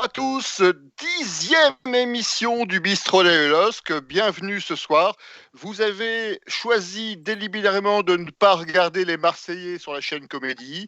à tous, 10e émission du Bistrot des LOSC. Bienvenue ce soir. Vous avez choisi délibérément de ne pas regarder les Marseillais sur la chaîne Comédie.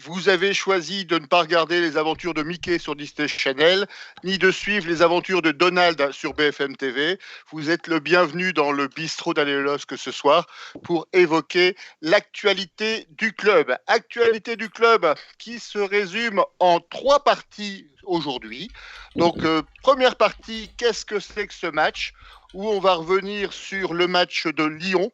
Vous avez choisi de ne pas regarder les aventures de Mickey sur Disney Channel, ni de suivre les aventures de Donald sur BFM TV. Vous êtes le bienvenu dans le Bistrot des LOSC ce soir pour évoquer l'actualité du club. Actualité du club qui se résume en 3 parties aujourd'hui. Donc, première partie, qu'est-ce que c'est que ce match ? Où on va revenir sur le match de Lyon.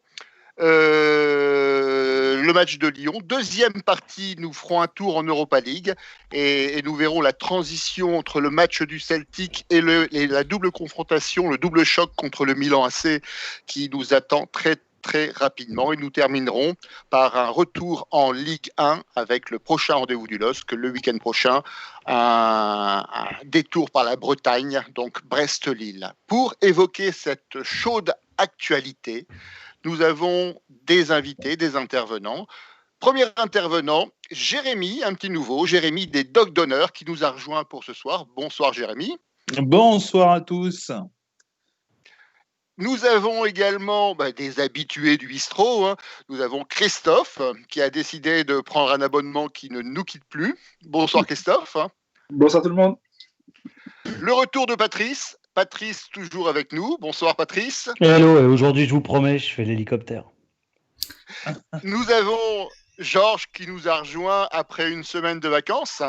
Deuxième partie, nous ferons un tour en Europa League et nous verrons la transition entre le match du Celtic et la double confrontation, le double choc contre le Milan AC qui nous attend très rapidement, et nous terminerons par un retour en Ligue 1 avec le prochain rendez-vous du LOSC le week-end prochain, un détour par la Bretagne, donc Brest-Lille. Pour évoquer cette chaude actualité, nous avons des invités, des intervenants. Premier intervenant, Jérémy, un petit nouveau, Jérémy des Dogs d'honneur qui nous a rejoint pour ce soir. Bonsoir Jérémy. Bonsoir à tous. Nous avons également des habitués du bistrot. Nous avons Christophe qui a décidé de prendre un abonnement qui ne nous quitte plus. Bonsoir Christophe. Bonsoir tout le monde. Le retour de Patrice. Patrice toujours avec nous. Bonsoir Patrice. Hello, et aujourd'hui je vous promets, je fais l'hélicoptère. Nous avons Georges qui nous a rejoint après une semaine de vacances.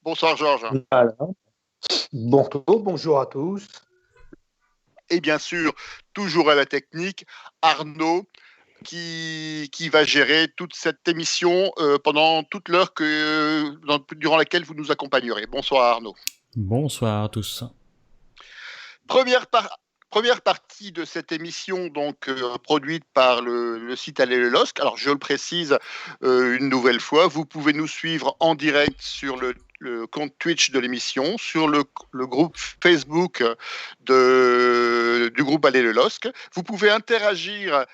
Bonsoir Georges. Voilà. Bonjour à tous. Et bien sûr, toujours à la technique, Arnaud, qui va gérer toute cette émission pendant toute l'heure durant laquelle vous nous accompagnerez. Bonsoir Arnaud. Bonsoir à tous. Première partie de cette émission, donc produite par le site Allez le LOSC. Alors je le précise une nouvelle fois, vous pouvez nous suivre en direct sur le compte Twitch de l'émission, sur le groupe Facebook du groupe Allez le LOSC. Vous pouvez interagir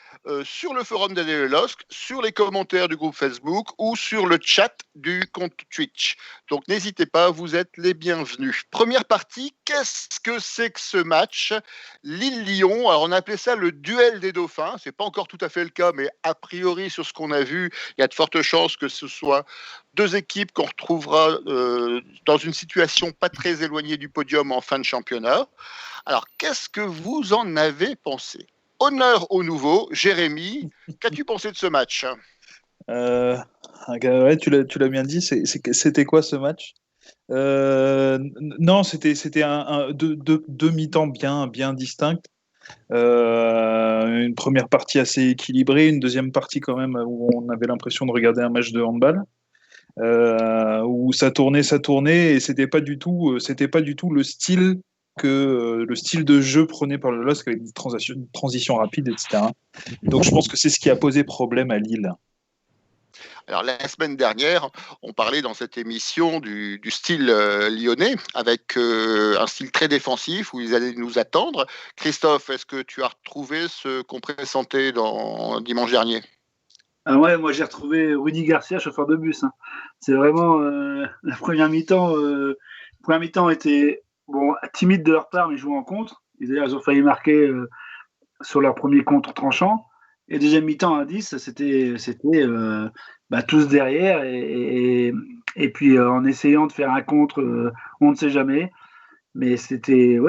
sur le forum d'Allez le LOSC, sur les commentaires du groupe Facebook ou sur le chat du compte Twitch. Donc n'hésitez pas, vous êtes les bienvenus. Première partie, qu'est-ce que c'est que ce match Lille-Lyon? Alors on a appelé ça le duel des dauphins. C'est pas encore tout à fait le cas, mais a priori sur ce qu'on a vu, il y a de fortes chances que ce soit deux équipes qu'on retrouvera dans une situation pas très éloignée du podium en fin de championnat. Alors, qu'est-ce que vous en avez pensé? Honneur au nouveau, Jérémy, qu'as-tu pensé de ce match? Ouais, tu l'as bien dit, c'était quoi ce match? Non, c'était deux mi-temps bien distinctes. Une première partie assez équilibrée, une deuxième partie quand même où on avait l'impression de regarder un match de handball. Où ça tournait et c'était pas du tout le style de jeu prôné par le LOSC avec une transition rapide, etc. Donc je pense que c'est ce qui a posé problème à Lille. Alors la semaine dernière, on parlait dans cette émission du style lyonnais, avec un style très défensif où ils allaient nous attendre. Christophe, est-ce que tu as retrouvé ce qu'on pressentait dimanche dernier? Ouais, moi j'ai retrouvé Rudy Garcia, chauffeur de bus. C'est vraiment la première mi-temps était timide de leur part, mais jouant en contre. Ils ont failli marquer sur leur premier contre tranchant. Et deuxième mi-temps à 10, c'était tous derrière et puis en essayant de faire un contre, on ne sait jamais. Mais c'était,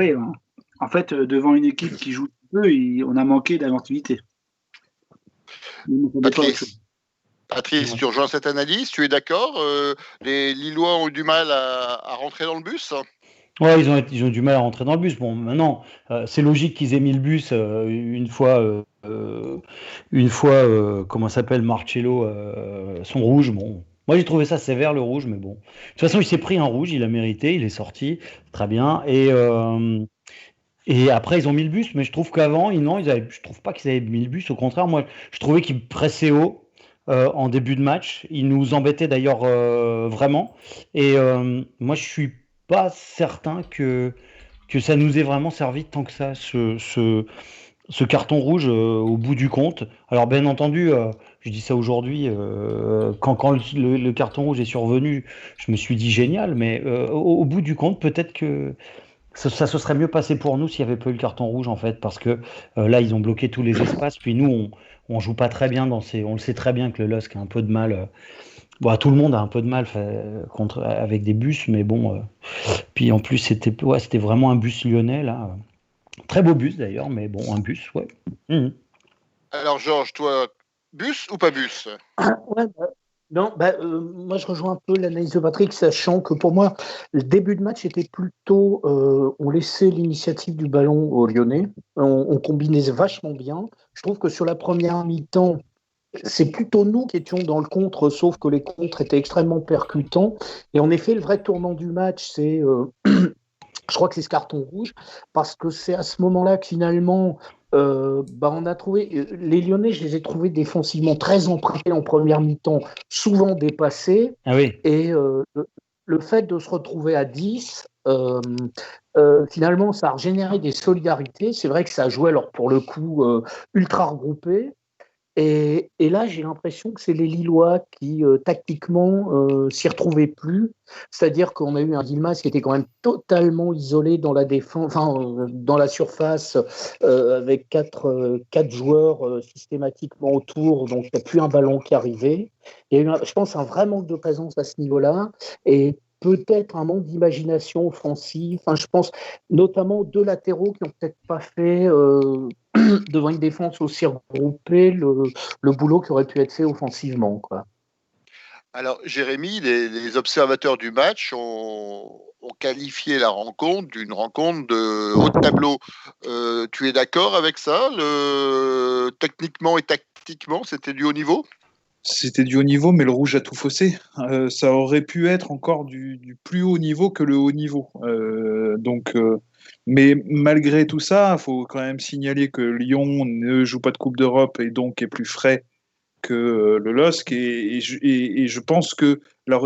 en fait, devant une équipe qui joue peu, on a manqué d'inventivité. Patrice, tu rejoins cette analyse? Tu es d'accord? Les Lillois ont eu du mal à rentrer dans le bus? Ouais, ils ont du mal à rentrer dans le bus. Bon, maintenant, c'est logique qu'ils aient mis le bus une fois, comment s'appelle, Marcello, son rouge. Bon, moi j'ai trouvé ça sévère le rouge, mais bon. De toute façon, il s'est pris un rouge, il a mérité, il est sorti, très bien. Et après, ils ont mis le bus, mais je trouve qu'avant, je trouve pas qu'ils avaient mis le bus. Au contraire, moi, je trouvais qu'ils pressaient haut en début de match. Ils nous embêtaient d'ailleurs vraiment. Et moi, je suis pas certain que ça nous ait vraiment servi tant que ça, ce carton rouge au bout du compte. Alors bien entendu, je dis ça aujourd'hui, quand le carton rouge est survenu, je me suis dit génial, mais au bout du compte, peut-être que ça se serait mieux passé pour nous s'il n'y avait pas eu le carton rouge en fait, parce que là ils ont bloqué tous les espaces, puis nous on joue pas très bien on le sait très bien que le LOSC a un peu de mal. Bon, tout le monde a un peu de mal avec des bus, mais bon. Puis en plus c'était vraiment un bus lyonnais là. Très beau bus d'ailleurs, mais bon, un bus, ouais. Mhm. Alors, Georges, toi, bus ou pas bus? Ouais, non, moi je rejoins un peu l'analyse de Patrick, sachant que pour moi, le début de match était plutôt, on laissait l'initiative du ballon aux Lyonnais, on combinait vachement bien. Je trouve que sur la première mi-temps, c'est plutôt nous qui étions dans le contre, sauf que les contres étaient extrêmement percutants. Et en effet, le vrai tournant du match, je crois que c'est ce carton rouge, parce que c'est à ce moment-là que finalement, on a trouvé, les Lyonnais, je les ai trouvés défensivement très empruntés en première mi-temps, souvent dépassés, Ah oui. et le fait de se retrouver à 10, finalement, ça a généré des solidarités. C'est vrai que ça a joué, alors pour le coup, ultra regroupé. Et là, j'ai l'impression que c'est les Lillois qui, tactiquement, s'y retrouvaient plus. C'est-à-dire qu'on a eu un Yilmaz qui était quand même totalement isolé dans la défense, enfin, dans la surface, avec quatre joueurs systématiquement autour, donc il n'y a plus un ballon qui arrivait. Il y a eu, je pense, un vrai manque de présence à ce niveau-là, et peut-être un manque d'imagination offensive. Enfin, je pense notamment aux deux latéraux qui n'ont peut-être pas fait devant une défense aussi regroupée, le boulot qui aurait pu être fait offensivement, quoi. Alors, Jérémy, les observateurs du match ont qualifié la rencontre d'une rencontre de haut de tableau. Tu es d'accord avec ça? Techniquement et tactiquement, c'était du haut niveau? C'était du haut niveau, mais le rouge a tout faussé. Ça aurait pu être encore du plus haut niveau que le haut niveau. Mais malgré tout ça, il faut quand même signaler que Lyon ne joue pas de Coupe d'Europe et donc est plus frais que le LOSC. Et je pense que la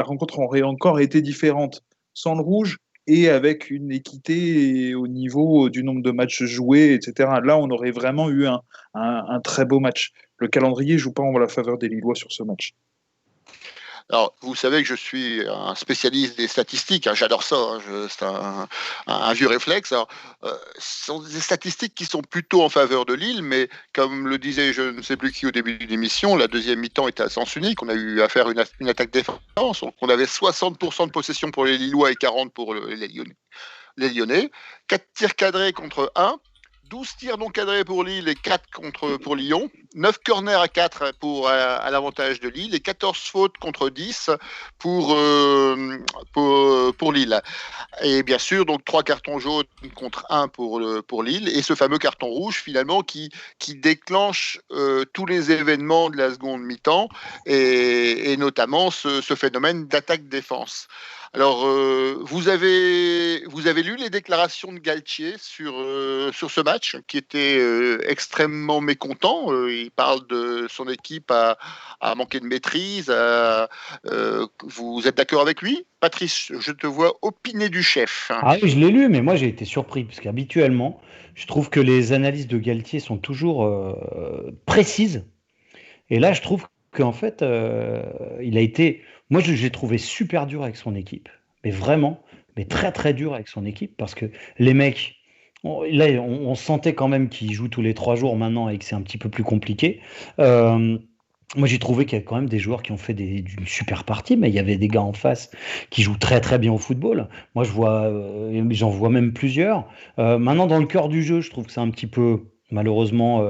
rencontre aurait encore été différente sans le rouge et avec une équité au niveau du nombre de matchs joués, etc. Là, on aurait vraiment eu un très beau match. Le calendrier ne joue pas en la faveur des Lillois sur ce match. Alors, vous savez que je suis un spécialiste des statistiques, hein, j'adore ça, hein, c'est un vieux réflexe. Alors, ce sont des statistiques qui sont plutôt en faveur de Lille, mais comme le disait je ne sais plus qui au début de l'émission, la deuxième mi-temps était à sens unique. On a eu à faire une attaque-défense. On avait 60% de possession pour les Lillois et 40% pour les Lyonnais. 4 tirs cadrés contre 1. 12 tirs non cadrés pour Lille et 4 pour Lyon. 9 corners à 4 à l'avantage de Lille et 14 fautes contre 10 pour Lille. Et bien sûr, donc 3 cartons jaunes contre 1 pour Lille. Et ce fameux carton rouge, finalement, qui déclenche tous les événements de la seconde mi-temps et notamment ce phénomène d'attaque-défense. Alors, vous avez lu les déclarations de Galtier sur ce match, qui était extrêmement mécontent. Il parle de son équipe à manquer de maîtrise. Vous êtes d'accord avec lui? Patrice, je te vois opiner du chef. Ah oui, je l'ai lu, mais moi j'ai été surpris, parce qu'habituellement, je trouve que les analyses de Galtier sont toujours précises. Et là, je trouve qu'en fait, il a été. Moi, j'ai trouvé super dur avec son équipe. Mais vraiment, mais très très dur avec son équipe. Parce que les mecs, on sentait quand même qu'ils jouent tous les 3 jours maintenant et que c'est un petit peu plus compliqué. Moi, j'ai trouvé qu'il y a quand même des joueurs qui ont fait une super partie, mais il y avait des gars en face qui jouent très très bien au football. Moi, j'en vois même plusieurs. Maintenant, dans le cœur du jeu, je trouve que c'est un petit peu, malheureusement,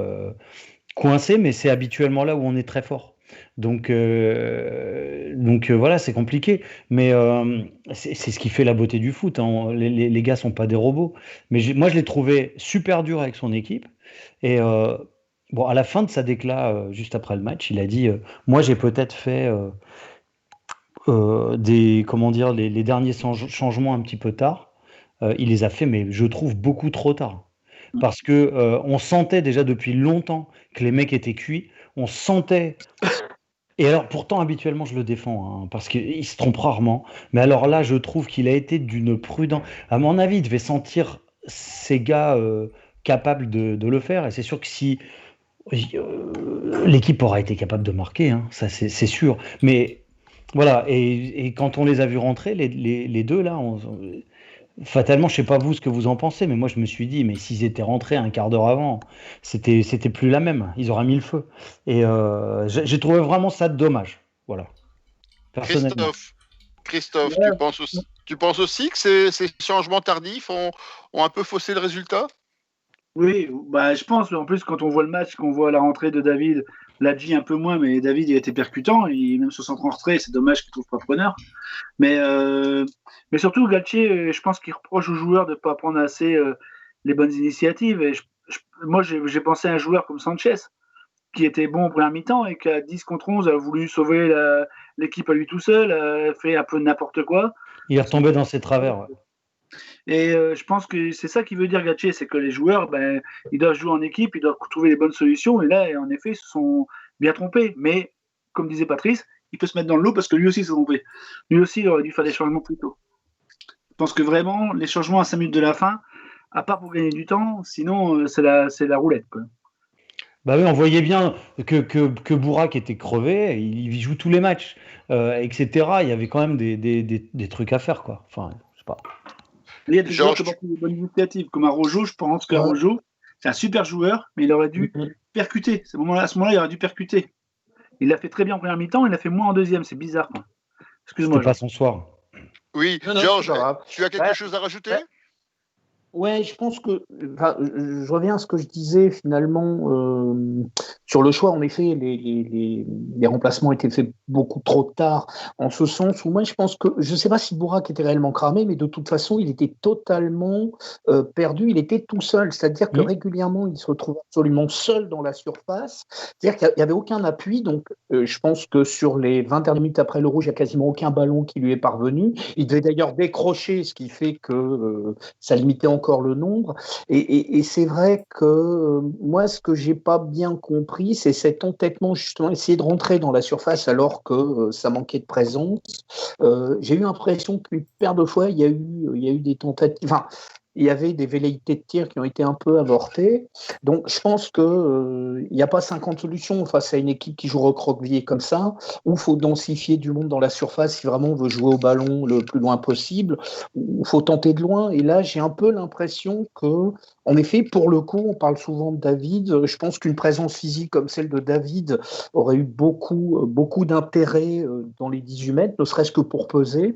coincé, mais c'est habituellement là où on est très fort. Donc voilà, c'est compliqué. Mais c'est ce qui fait la beauté du foot, hein. Les gars sont pas des robots. Mais moi, je l'ai trouvé super dur avec son équipe. Et bon, à la fin de sa déclat, juste après le match, il a dit moi, j'ai peut-être fait comment dire, les derniers changements un petit peu tard. Il les a fait, mais je trouve beaucoup trop tard. Parce que on sentait déjà depuis longtemps que les mecs étaient cuits. On sentait. Et alors, pourtant, habituellement, je le défends, hein, parce qu'il se trompe rarement. Mais alors là, je trouve qu'il a été d'une prudence. À mon avis, il devait sentir ces gars capable de le faire. Et c'est sûr que si l'équipe aura été capable de marquer, hein, ça c'est sûr. Mais voilà, et quand on les a vus rentrer, les deux là, fatalement, je sais pas vous ce que vous en pensez, mais moi je me suis dit, mais s'ils étaient rentrés un quart d'heure avant, c'était plus la même. Ils auraient mis le feu. Et j'ai trouvé vraiment ça dommage. Voilà. Personnellement. Christophe, Ouais. tu penses aussi que ces changements tardifs ont un peu faussé le résultat? Oui, bah, je pense, en plus, quand on voit le match, qu'on voit la rentrée de David, Ladji un peu moins, mais David, il était percutant, et même sur son rentrée, c'est dommage qu'il trouve pas preneur. Mais surtout, Galtier, je pense qu'il reproche aux joueurs de ne pas prendre assez les bonnes initiatives. Et moi, j'ai pensé à un joueur comme Sanchez, qui était bon en première mi-temps et qui, à 10 contre 11, a voulu sauver l'équipe à lui tout seul, a fait un peu n'importe quoi. Il est retombé dans ses travers. Ouais. Et je pense que c'est ça qui veut dire Galtier, c'est que les joueurs, ben, ils doivent jouer en équipe, ils doivent trouver les bonnes solutions. Et là, en effet, ils se sont bien trompés. Mais, comme disait Patrice, il peut se mettre dans le lot parce que lui aussi s'est trompé. Lui aussi, il aurait dû faire des changements plus tôt. Je pense que vraiment, les changements à 5 minutes de la fin, à part pour gagner du temps, sinon, c'est la roulette, quoi. Bah oui, on voyait bien que Bourak était crevé, il joue tous les matchs, etc. Il y avait quand même des trucs à faire, quoi. Enfin, je sais pas. Il y a des joueurs Georges, qui ont pris des bonnes initiatives, comme Araujo. Je pense qu'Araujo, c'est un super joueur, mais il aurait dû percuter. À ce moment-là, il aurait dû percuter. Il l'a fait très bien en première mi-temps, il l'a fait moins en deuxième. C'est bizarre, quoi. Excuse-moi, C'était pas Georges. son soir. oui, Non, non, Georges, c'est pas grave. tu as quelque Ouais, chose à rajouter? ouais. Ouais, je pense que, enfin, je reviens à ce que je disais finalement sur le choix. En effet, les remplacements étaient faits beaucoup trop tard, en ce sens où moi je pense que, je ne sais pas si Bourak était réellement cramé, mais de toute façon, il était totalement perdu. Il était tout seul, c'est-à-dire que régulièrement, il se retrouvait absolument seul dans la surface. C'est-à-dire qu'il n'y avait aucun appui. Donc, je pense que sur les 20 dernières minutes après le rouge, il n'y a quasiment aucun ballon qui lui est parvenu. Il devait d'ailleurs décrocher, ce qui fait que ça limitait encore le nombre. Et c'est vrai que moi, ce que j'ai pas bien compris, c'est cet entêtement, justement, essayer de rentrer dans la surface alors que ça manquait de présence. J'ai eu l'impression qu'une paire de fois, il y a eu des tentatives. Enfin, il y avait des velléités de tir qui ont été un peu avortées. Donc, je pense qu'il n'y a pas 50 solutions face à une équipe qui joue recroquevillée comme ça, où il faut densifier du monde dans la surface si vraiment on veut jouer au ballon le plus loin possible. Il faut tenter de loin. Et là, j'ai un peu l'impression que, en effet, pour le coup, on parle souvent de David. Je pense qu'une présence physique comme celle de David aurait eu beaucoup d'intérêt dans les 18 mètres, ne serait-ce que pour peser.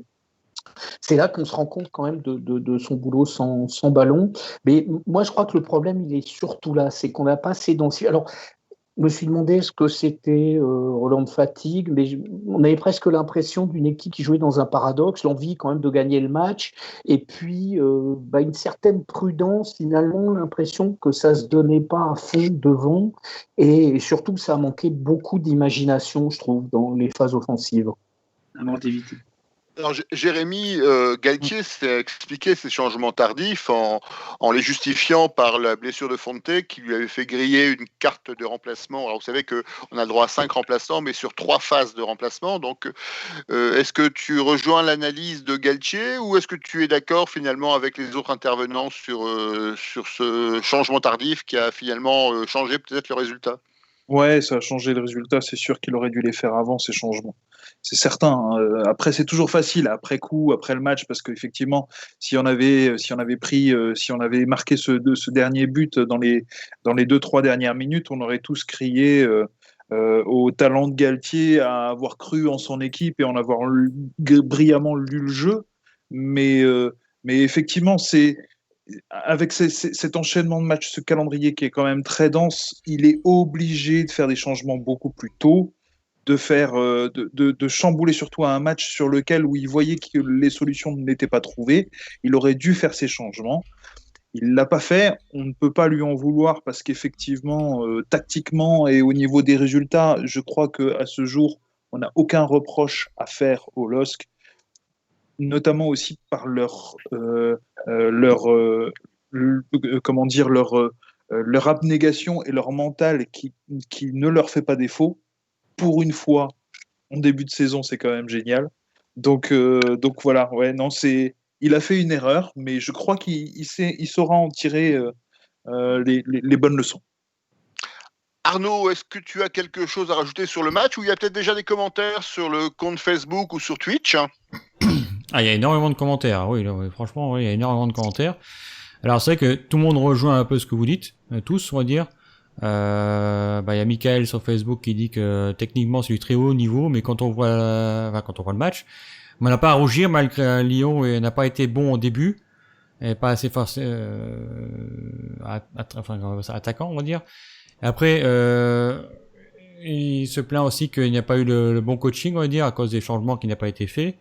C'est là qu'on se rend compte quand même de son boulot sans ballon. Mais moi, je crois que le problème, il est surtout là. C'est qu'on n'a pas assez densifié. Alors, je me suis demandé ce que c'était Roland de fatigue, mais on avait presque l'impression d'une équipe qui jouait dans un paradoxe, l'envie quand même de gagner le match, et puis une certaine prudence, finalement, l'impression que ça ne se donnait pas à fond devant, et surtout que ça a manqué beaucoup d'imagination, je trouve, dans les phases offensives. Inventivité. Alors, Jérémy Galtier s'est expliqué ces changements tardifs en les justifiant par la blessure de Fonte qui lui avait fait griller une carte de remplacement. Alors, vous savez qu'on a le droit à 5 remplaçants, mais sur 3 phases de remplacement. Donc, est-ce que tu rejoins l'analyse de Galtier ou est-ce que tu es d'accord finalement avec les autres intervenants sur ce changement tardif qui a finalement changé peut-être le résultat? Ouais, ça a changé le résultat. C'est sûr qu'il aurait dû les faire avant, ces changements. C'est certain. Hein. Après, c'est toujours facile, après coup, après le match, parce qu'effectivement, si on avait marqué ce dernier but dans les 2-3 dernières minutes, on aurait tous crié au talent de Galtier, à avoir cru en son équipe et en avoir brillamment lu le jeu. Mais effectivement, avec cet enchaînement de matchs, ce calendrier qui est quand même très dense, il est obligé de faire des changements beaucoup plus tôt, de chambouler surtout un match sur lequel où il voyait que les solutions n'étaient pas trouvées. Il aurait dû faire ces changements. Il ne l'a pas fait. On ne peut pas lui en vouloir parce qu'effectivement, tactiquement et au niveau des résultats, je crois qu'à ce jour, on n'a aucun reproche à faire au LOSC, notamment aussi par leur abnégation et leur mental qui ne leur fait pas défaut. Pour une fois, en début de saison, c'est quand même génial. Donc voilà, ouais, non, il a fait une erreur, mais je crois qu'il saura en tirer les bonnes leçons. Arnaud, est-ce que tu as quelque chose à rajouter sur le match ou il y a peut-être déjà des commentaires sur le compte Facebook ou sur Twitch? Ah, il y a énormément de commentaires. Oui, franchement, oui, il y a énormément de commentaires. Alors, c'est vrai que tout le monde rejoint un peu ce que vous dites, tous, on va dire. Il y a Michael sur Facebook qui dit que techniquement c'est du très haut niveau, mais quand on voit le match, on n'a pas à rougir malgré Lyon n'a pas été bon au début, et pas assez forcé, attaquant, on va dire. Après, il se plaint aussi qu'il n'y a pas eu le bon coaching, on va dire, à cause des changements qui n'ont pas été faits.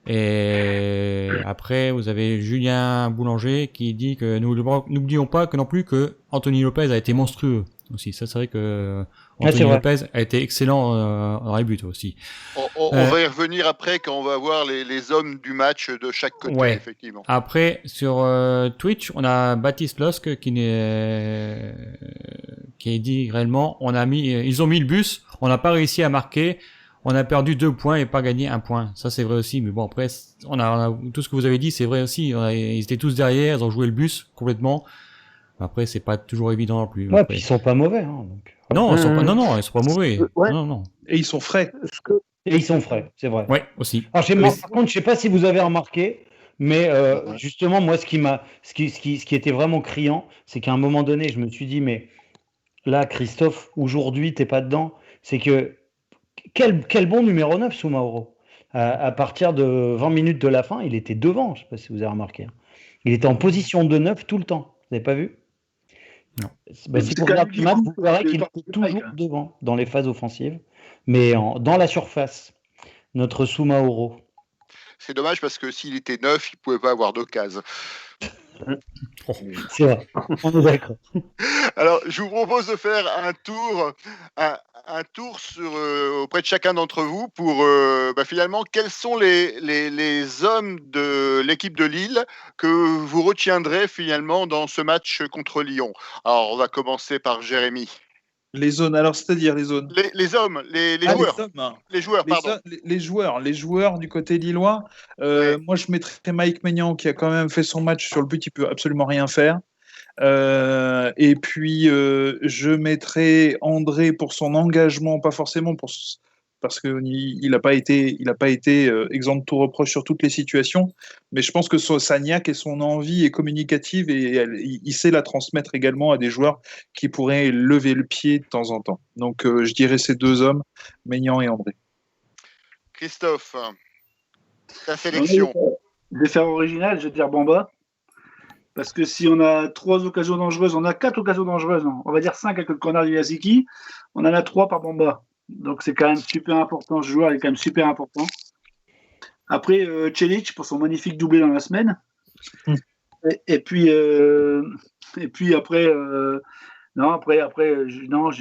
Et après, vous avez Julien Boulanger qui dit que n'oublions pas que non plus que Anthony Lopez a été monstrueux aussi. Ça, c'est vrai que Anthony Lopez a été excellent dans les buts aussi. On va y revenir après quand on va voir les hommes du match de chaque côté, effectivement. Après, sur Twitch, on a Baptiste Losque qui dit réellement, ils ont mis le bus, on n'a pas réussi à marquer. On a perdu 2 points et pas gagné 1 point. Ça, c'est vrai aussi. Mais bon, après, on a tout ce que vous avez dit, c'est vrai aussi. Ils étaient tous derrière, ils ont joué le bus complètement. Après, c'est pas toujours évident non plus. Ouais, puis ils sont pas mauvais. Hein, donc. Non, ils sont pas mauvais. Ouais. Non. Et ils sont frais. Et ils sont frais, c'est vrai. Ouais, aussi. Alors, par contre, je sais pas si vous avez remarqué, mais justement, moi, ce qui était vraiment criant, c'est qu'à un moment donné, je me suis dit, mais là, Christophe, aujourd'hui, t'es pas dedans. C'est que quel bon numéro 9, Soumaoro. À partir de 20 minutes de la fin, il était devant, je ne sais pas si vous avez remarqué. Il était en position de 9 tout le temps. Vous n'avez pas vu? Non. Si vous regardez le match, vous verrez qu'il était toujours devant dans les phases offensives, mais dans la surface, notre Soumaoro. C'est dommage parce que s'il était 9, il ne pouvait pas avoir d'occasion. C'est vrai, on est d'accord. Alors, je vous propose de faire un tour auprès de chacun d'entre vous pour finalement, quels sont les hommes de l'équipe de Lille que vous retiendrez finalement dans ce match contre Lyon. Alors, on va commencer par Jérémy. Les zones, alors c'est-à-dire les zones. Les hommes, les joueurs. Les joueurs, pardon. Les joueurs du côté lillois. Moi, je mettrais Mike Maignan qui a quand même fait son match sur le but, il peut absolument rien faire. Et puis, je mettrais André pour son engagement, pas forcément parce qu'il n'a pas été exempt de tout reproche sur toutes les situations, mais je pense que sa niaque et son envie est communicative et il sait la transmettre également à des joueurs qui pourraient lever le pied de temps en temps. Donc, je dirais ces 2 hommes, Maignan et André. Christophe, ta sélection. Je vais faire original, je vais dire Bamba. Parce que si on a 3 occasions dangereuses, on a 4 occasions dangereuses, on va dire 5 avec le corner du Yaziki, on en a 3 par Bamba. Donc c'est quand même super important, ce joueur est quand même super important. Après, Celic pour son magnifique doublé dans la semaine. Et puis après,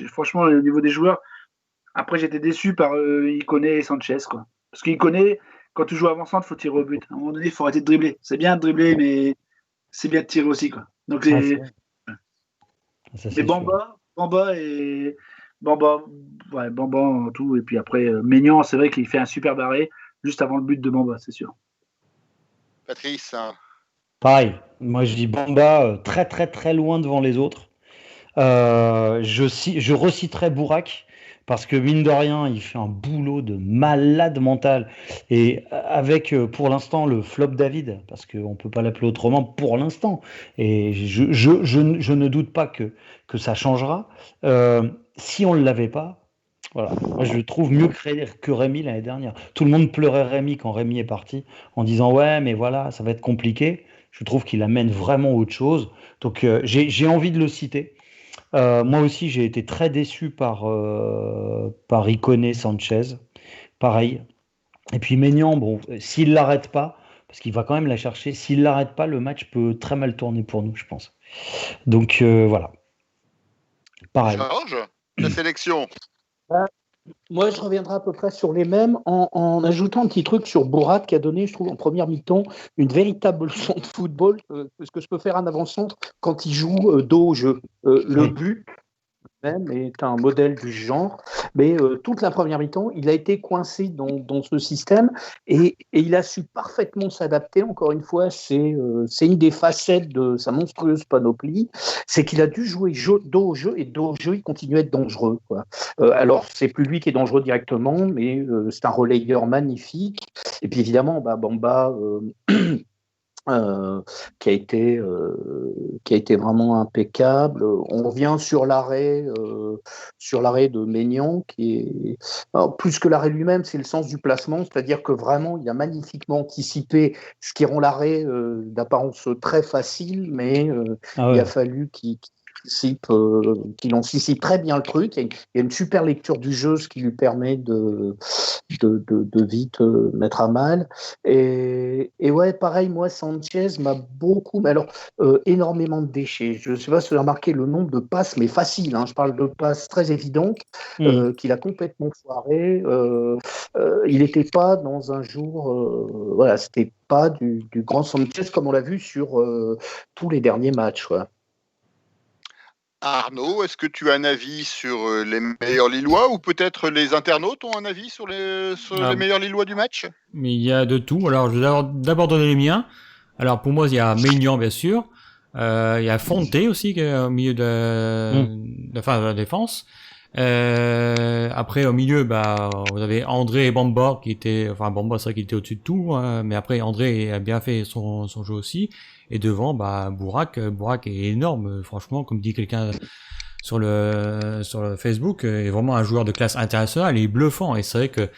franchement, au niveau des joueurs, après j'étais déçu par Ikoné et Sanchez, quoi. Parce qu'Ikoné, quand tu joues avant-centre, il faut tirer au but. À un moment donné, il faut arrêter de dribbler. C'est bien de dribbler, mais c'est bien de tirer aussi, quoi. Donc Bamba en tout, et puis après Maignan, c'est vrai qu'il fait un super arrêt juste avant le but de Bamba, c'est sûr. Patrice. Pareil, moi je dis Bamba très très très loin devant les autres. Je reciterai Bourak parce que mine de rien, il fait un boulot de malade mental. Et avec pour l'instant le flop David, parce qu'on ne peut pas l'appeler autrement pour l'instant. Et je ne doute pas que ça changera. Si on ne l'avait pas, voilà. Moi, je le trouve mieux que Rémi l'année dernière. Tout le monde pleurait Rémi quand Rémi est parti en disant ouais, mais voilà, ça va être compliqué. Je trouve qu'il amène vraiment autre chose. Donc j'ai envie de le citer. Moi aussi, j'ai été très déçu par Ikoné, Sanchez. Pareil. Et puis Maignan, bon, s'il l'arrête pas, parce qu'il va quand même la chercher, s'il l'arrête pas, le match peut très mal tourner pour nous, je pense. Donc voilà. Pareil. Georges, ta sélection. Moi, je reviendrai à peu près sur les mêmes en ajoutant un petit truc sur Bourrat qui a donné, je trouve, en première mi-temps, une véritable leçon de football, ce que je peux faire un avant-centre quand il joue dos au jeu. Le but, lui-même est un modèle du genre, mais toute la première mi-temps, il a été coincé dans ce système et il a su parfaitement s'adapter. Encore une fois, c'est une des facettes de sa monstrueuse panoplie, c'est qu'il a dû jouer dos au jeu et dos au jeu, il continue à être dangereux, quoi. Alors, c'est plus lui qui est dangereux directement, mais c'est un relayeur magnifique. Et puis évidemment, Bamba, qui a été vraiment impeccable. On revient sur l'arrêt de Maignan, qui est alors, plus que l'arrêt lui-même, c'est le sens du placement, c'est-à-dire que vraiment il a magnifiquement anticipé ce qui rend l'arrêt d'apparence très facile, mais il a fallu qu'il anticipe très bien le truc. Il y a une super lecture du jeu, ce qui lui permet de vite mettre à mal. Et ouais, pareil, moi, Sanchez m'a beaucoup, mais alors énormément de déchets. Je ne sais pas si vous avez remarqué le nombre de passes, mais faciles, hein, je parle de passes très évidentes, qu'il a complètement foiré. Il n'était pas dans un jour, voilà, c'était pas du grand Sanchez comme on l'a vu sur tous les derniers matchs, quoi. Arnaud, est-ce que tu as un avis sur les meilleurs Lillois ou peut-être les internautes ont un avis sur les meilleurs Lillois du match? Mais il y a de tout. Alors, je vais d'abord donner les miens. Alors, pour moi, il y a Maignan, bien sûr. Il y a Fonte aussi, qui est au milieu de la défense. Après, au milieu, vous avez André et Bamba, Bamba, c'est vrai qu'il était au-dessus de tout, hein, mais après, André a bien fait son jeu aussi. Et devant, Bourak est énorme, franchement, comme dit quelqu'un sur le Facebook, est vraiment un joueur de classe internationale, il est bluffant, et c'est vrai que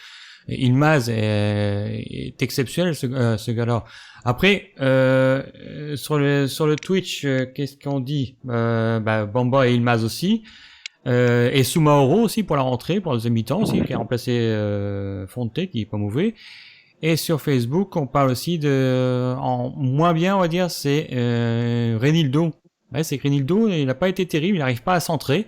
Yılmaz est exceptionnel, ce gars-là. Après, sur le Twitch, qu'est-ce qu'on dit? Bamba et Yılmaz aussi. Et Soumaoro aussi pour la rentrée, pour la deuxième mi-temps aussi, qui a remplacé Fonte, qui est pas mauvais. Et sur Facebook, on parle aussi en moins bien, on va dire, c'est Renildo. Ouais, c'est que Renildo, il n'a pas été terrible, il n'arrive pas à centrer.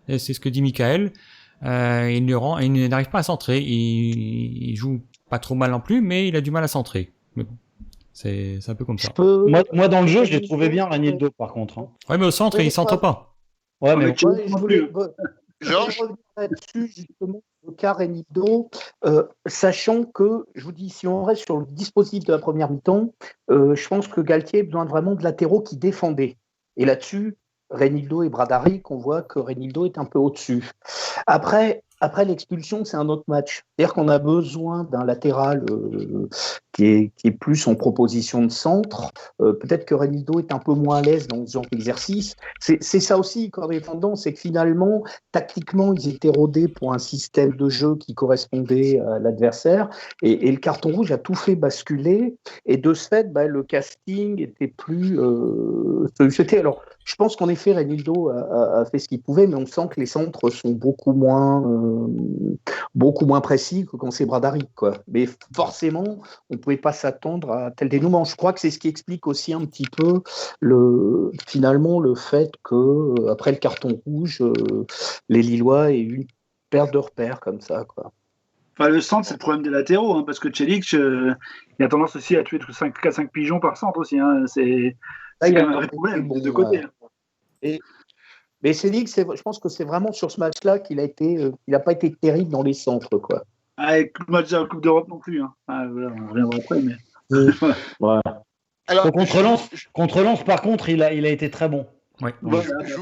C'est ce que dit Michael. Il n'arrive pas à centrer. Il joue pas trop mal non plus, mais il a du mal à centrer. Mais bon, c'est un peu comme ça. Moi, dans le jeu, je l'ai trouvé bien, Renildo, par contre. Hein. Ouais, mais au centre, il centre pas. Ouais, mais je voulais revenir là-dessus, justement, le cas Renildo, sachant que, je vous dis, si on reste sur le dispositif de la première mi-temps, je pense que Galtier a besoin vraiment de latéraux qui défendaient. Et là-dessus, Renildo et Bradaric, on voit que Renildo est un peu au-dessus. Après l'expulsion, c'est un autre match. C'est-à-dire qu'on a besoin d'un latéral qui est plus en proposition de centre. Peut-être que Renildo est un peu moins à l'aise dans ce genre d'exercice. C'est ça aussi, correspondant, c'est que finalement, tactiquement, ils étaient rodés pour un système de jeu qui correspondait à l'adversaire. Et le carton rouge a tout fait basculer. Et de ce fait, le casting était plus sollicité. Alors, je pense qu'en effet, Renildo a fait ce qu'il pouvait, mais on sent que les centres sont beaucoup moins précis que quand c'est Bradaric, quoi. Mais forcément, on ne pouvait pas s'attendre à tel dénouement. Je crois que c'est ce qui explique aussi un petit peu finalement le fait que après le carton rouge, les Lillois aient eu une perte de repères comme ça, quoi. Enfin, le centre, c'est le problème des latéraux, hein, parce que Čelić, il a tendance aussi à tuer 4-5 pigeons par centre aussi. Hein. C'est quand même un vrai problème de côté. Mais Čelić, je pense que c'est vraiment sur ce match-là qu'il n'a pas été terrible dans les centres, quoi. Avec le match de la Coupe d'Europe non plus. Hein. Voilà, on reviendra après, mais. Voilà. Alors, contre Lens, par contre, il a été très bon. Ouais. Je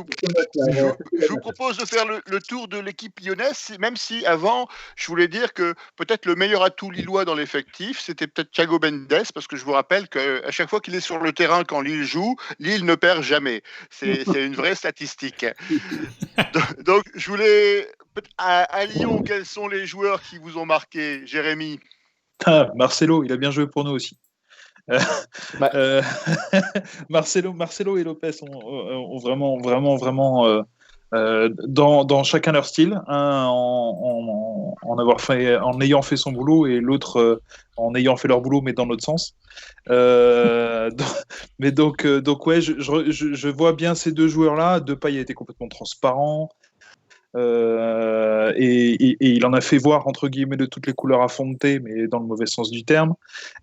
vous propose de faire le tour de l'équipe lyonnaise, même si avant, je voulais dire que peut-être le meilleur atout lillois dans l'effectif, c'était peut-être Thiago Mendes, parce que je vous rappelle qu'à chaque fois qu'il est sur le terrain quand Lille joue, Lille ne perd jamais. C'est une vraie statistique. Donc, je voulais... À Lyon, quels sont les joueurs qui vous ont marqué, Jérémy? Marcelo, il a bien joué pour nous aussi. Marcelo et Lopez ont vraiment dans chacun leur style, un en ayant fait son boulot et l'autre en ayant fait leur boulot mais dans l'autre sens. Donc ouais, je vois bien ces deux joueurs-là. Depay a été complètement transparent. Et il en a fait voir entre guillemets de toutes les couleurs à Fonte, mais dans le mauvais sens du terme.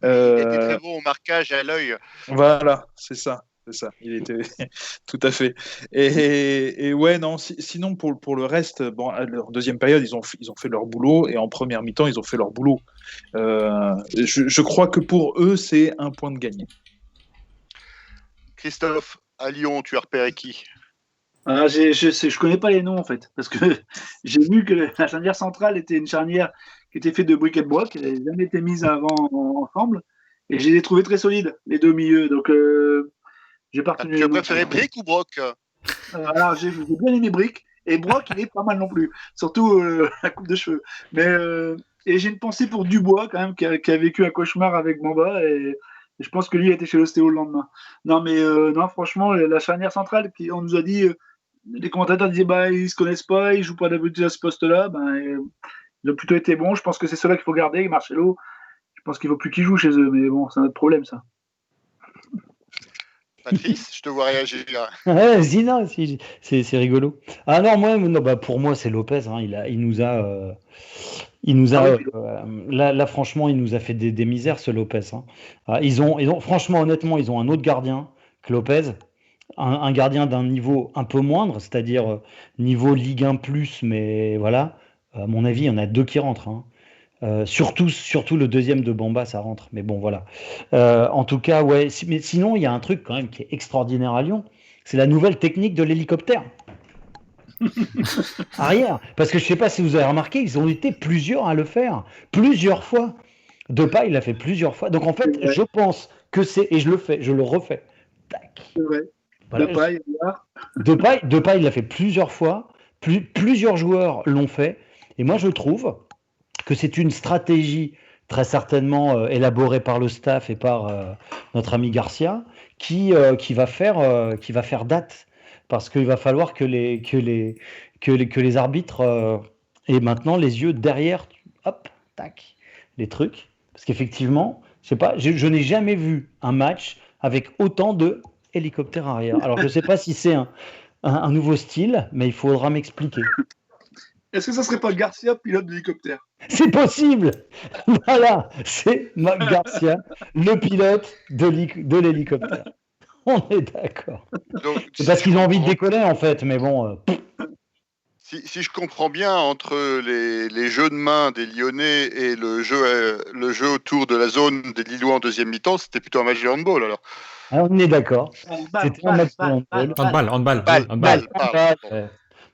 Il était très bon au marquage à l'œil. Voilà, c'est ça. c'est ça. Il était tout à fait. Et ouais, non. Sinon, pour le reste, bon, à leur deuxième période, ils ont fait leur boulot, et en première mi-temps, ils ont fait leur boulot. Je crois que pour eux, c'est un point de gagné. Christophe, à Lyon, tu as repéré qui? Je connais pas les noms en fait, parce que j'ai vu que la charnière centrale était une charnière qui était faite de briquet de bois, qui n'avait jamais été mise avant ensemble, et je les ai trouvés très solides, les deux milieux. Donc j'ai pas retenu Tu les as noms. préféré Brick ou Brock? Alors j'ai bien aimé Brick, et Brock il est pas mal non plus, surtout la coupe de cheveux. Mais et j'ai une pensée pour Dubois quand même, qui a vécu un cauchemar avec Bamba, et je pense que lui a été chez l'ostéo le lendemain. Non mais non, franchement, la charnière centrale, on nous a dit. Les commentateurs disaient ils se connaissent pas, ils jouent pas d'habitude à ce poste-là. Ils ont plutôt été bons. Je pense que c'est ceux-là qu'il faut garder. Marcelo, je pense qu'il ne faut plus qu'il joue chez eux, mais bon, c'est un autre problème ça. Patrice, je te vois réagir. Ouais, Zina, c'est rigolo. Ah non, pour moi c'est Lopez. Hein, il nous a là franchement il nous a fait des misères ce Lopez. Hein. Ils ont franchement honnêtement ils ont un autre gardien que Lopez. Un gardien d'un niveau un peu moindre, c'est-à-dire niveau Ligue 1+, mais voilà, à mon avis, il y en a deux qui rentrent. Hein. Surtout le deuxième de Bamba, ça rentre. Mais bon, voilà. En tout cas, ouais. Mais sinon, il y a un truc quand même qui est extraordinaire à Lyon. C'est la nouvelle technique de l'hélicoptère. Arrière. Parce que je ne sais pas si vous avez remarqué, ils ont été plusieurs à le faire. Plusieurs fois. Depay, il l'a fait plusieurs fois. Donc en fait, je pense que c'est... Et je le refais. Tac. C'est vrai. Voilà. Depay, il l'a fait plusieurs fois. Plusieurs joueurs l'ont fait. Et moi, je trouve que c'est une stratégie très certainement élaborée par le staff et par notre ami Garcia qui va faire date. Parce qu'il va falloir que les arbitres aient maintenant les yeux derrière, hop, tac, les trucs. Parce qu'effectivement, je sais pas, je n'ai jamais vu un match avec autant de hélicoptère arrière. Alors, je ne sais pas si c'est un nouveau style, mais il faudra m'expliquer. Est-ce que ça serait pas Garcia, pilote d'hélicoptère? C'est possible. Voilà, c'est Mac Garcia, le pilote de l'hélicoptère. On est d'accord. C'est parce qu'ils ont envie de décoller, en fait, mais bon... Si je comprends bien, entre les jeux de main des Lyonnais et le jeu autour de la zone des Lillois en deuxième mi-temps, c'était plutôt un match de handball, alors. On est d'accord. C'était un match de handball.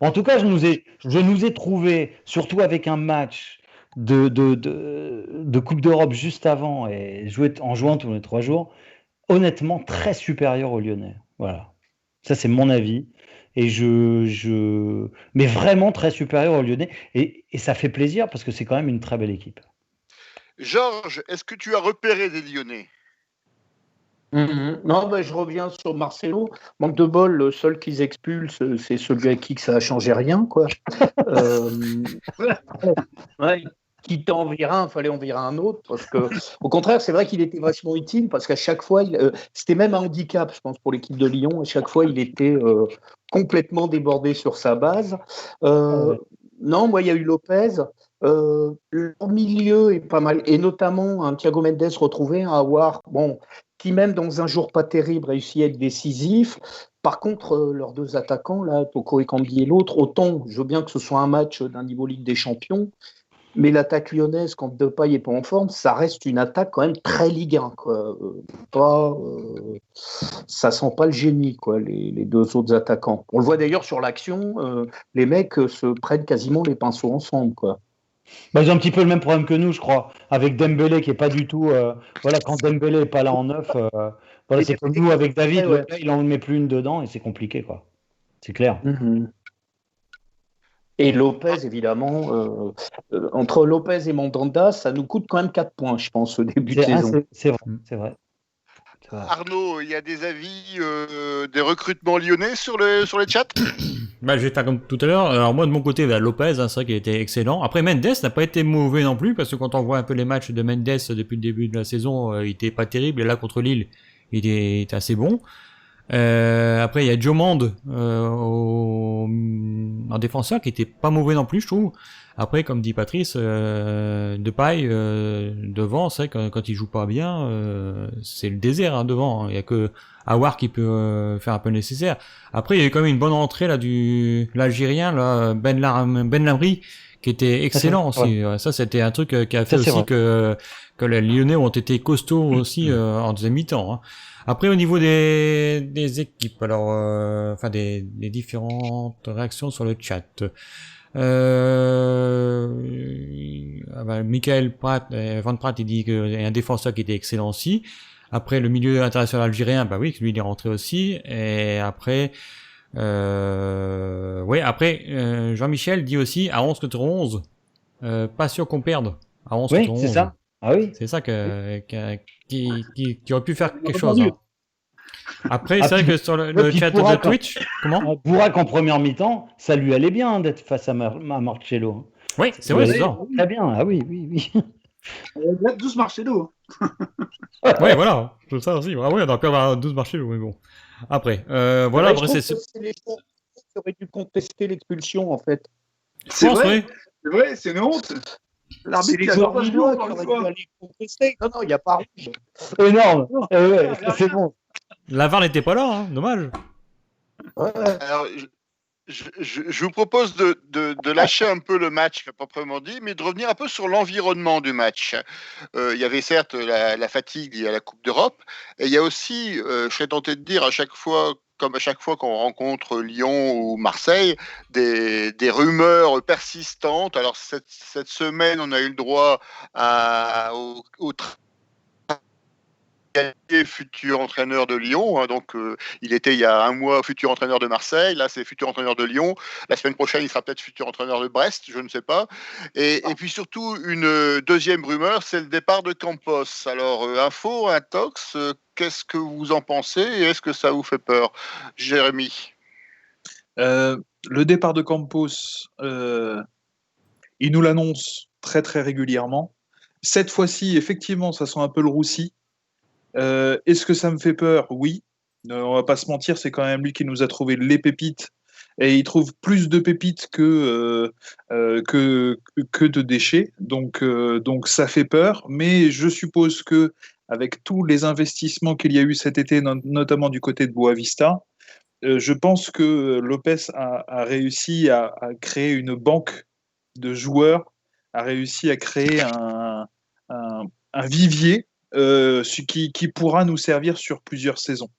En tout cas, je nous ai trouvé, surtout avec un match de Coupe d'Europe juste avant et en jouant tous les 3 jours, honnêtement très supérieur aux Lyonnais. Voilà. Ça, c'est mon avis. Et mais vraiment très supérieur aux Lyonnais. Et ça fait plaisir parce que c'est quand même une très belle équipe. Georges, est-ce que tu as repéré des Lyonnais? Non, je reviens sur Marcelo. Manque de bol, le seul qu'ils expulsent, c'est celui à qui que ça a changé rien, quoi. Ouais, quitte à en virer un, il fallait en virer un autre. Parce que, au contraire, c'est vrai qu'il était vachement utile parce qu'à chaque fois, c'était même un handicap, je pense, pour l'équipe de Lyon. À chaque fois, il était complètement débordé sur sa base. Non, moi, il y a eu Lopez. Leur milieu est pas mal, et notamment un Thiago Mendes retrouvé, un Aouar, qui même dans un jour pas terrible réussit à être décisif. Par contre, leurs deux attaquants, là, Toko et Kambi et l'autre, autant je veux bien que ce soit un match d'un niveau Ligue des Champions, mais l'attaque lyonnaise, quand Depay n'est pas en forme, ça reste une attaque quand même très Ligue 1, quoi. Ça sent pas le génie, quoi, les deux autres attaquants. On le voit d'ailleurs sur l'action, les mecs se prennent quasiment les pinceaux ensemble, quoi. Ils ont un petit peu le même problème que nous, je crois, avec Dembélé qui est pas du tout. Quand Dembélé est pas là en neuf, c'est comme nous avec David, le gars, il en met plus une dedans et c'est compliqué, quoi. C'est clair. Et Lopez, évidemment, entre Lopez et Mandanda, ça nous coûte quand même 4 points, je pense, au début de saison. C'est vrai. Arnaud, il y a des avis des recrutements lyonnais sur les chats? Je vais faire comme tout à l'heure. Alors moi de mon côté, Lopez, c'est vrai qu'il était excellent. Après Mendes n'a pas été mauvais non plus, parce que quand on voit un peu les matchs de Mendes depuis le début de la saison, il était pas terrible. Et là contre Lille, il est assez bon. Après il y a Diomande en défenseur qui était pas mauvais non plus, je trouve. Après, comme dit Patrice, Depay devant, c'est vrai que quand il joue pas bien, c'est le désert devant. Il y a que Aouar qui peut faire un peu le nécessaire. Après, il y a eu quand même une bonne entrée là du l'Algérien là, Ben Lamri, qui était excellent aussi. Ouais, ça, c'était un truc qui a fait aussi que les Lyonnais ont été costauds aussi en deuxième mi-temps. Hein. Après, au niveau des équipes, alors, enfin des différentes réactions sur le chat. Michael Pratt, Van Pratt, il dit qu'il y a un défenseur qui était excellent aussi. Après, le milieu international algérien, bah oui, lui il est rentré aussi. Et après, Jean-Michel dit aussi à 11 contre 11, pas sûr qu'on perde. À 11 contre 11. C'est ça. Ah oui. C'est ça qui aurait pu faire quelque chose. Hein. Après, c'est vrai que sur le chat de Twitch, comment Bourak en première mi-temps, ça lui allait bien d'être face à Marcelo. Oui, c'est vrai, c'est ça. Très bien, ah oui. On a 12 Marcelo. Oui, voilà, tout ça aussi. Ah oui, on a pu avoir 12 Marcelo, mais bon. Après, voilà, après c'est les gens qui auraient dû contester l'expulsion, en fait. C'est vrai, c'est une honte. L'arbitre qui a pas joué encore une fois. Non, il n'y a pas rouge. Énorme. C'est bon. La VAR n'était pas là, hein, dommage. Alors, je vous propose de lâcher un peu le match proprement dit, mais de revenir un peu sur l'environnement du match. Il y avait certes la fatigue liée à la Coupe d'Europe, et il y a aussi, je serais tenté de dire, comme à chaque fois qu'on rencontre Lyon ou Marseille, des rumeurs persistantes. Alors cette semaine, on a eu le droit au futur entraîneur de Lyon, hein, donc il était il y a un mois futur entraîneur de Marseille, là c'est futur entraîneur de Lyon, la semaine prochaine il sera peut-être futur entraîneur de Brest, je ne sais pas, et puis surtout une deuxième rumeur, c'est le départ de Campos. Alors info, intox, qu'est-ce que vous en pensez et est-ce que ça vous fait peur, Jérémy? Le départ de Campos, il nous l'annonce très très régulièrement. Cette fois-ci, effectivement, ça sent un peu le roussi. Est-ce que ça me fait peur? Oui. On va pas se mentir, c'est quand même lui qui nous a trouvé les pépites. Et il trouve plus de pépites que de déchets. Donc ça fait peur. Mais je suppose que avec tous les investissements qu'il y a eu cet été, notamment du côté de Boavista, je pense que Lopez a réussi à créer une banque de joueurs, a réussi à créer un vivier qui pourra nous servir sur plusieurs saisons,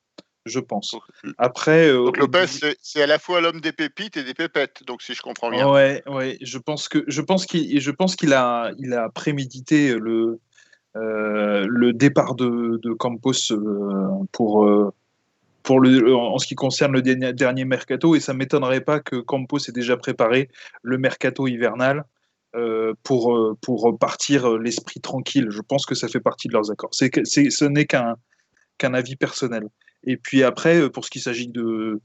je pense. Après, donc Lopez, c'est à la fois l'homme des pépites et des pépettes, donc si je comprends bien. Ouais, je pense qu'il a prémédité le départ de Campos en ce qui concerne le dernier mercato, et ça ne m'étonnerait pas que Campos ait déjà préparé le mercato hivernal pour partir l'esprit tranquille. Je pense que ça fait partie de leurs accords. Ce n'est qu'un avis personnel. Et puis après, pour ce qui s'agit de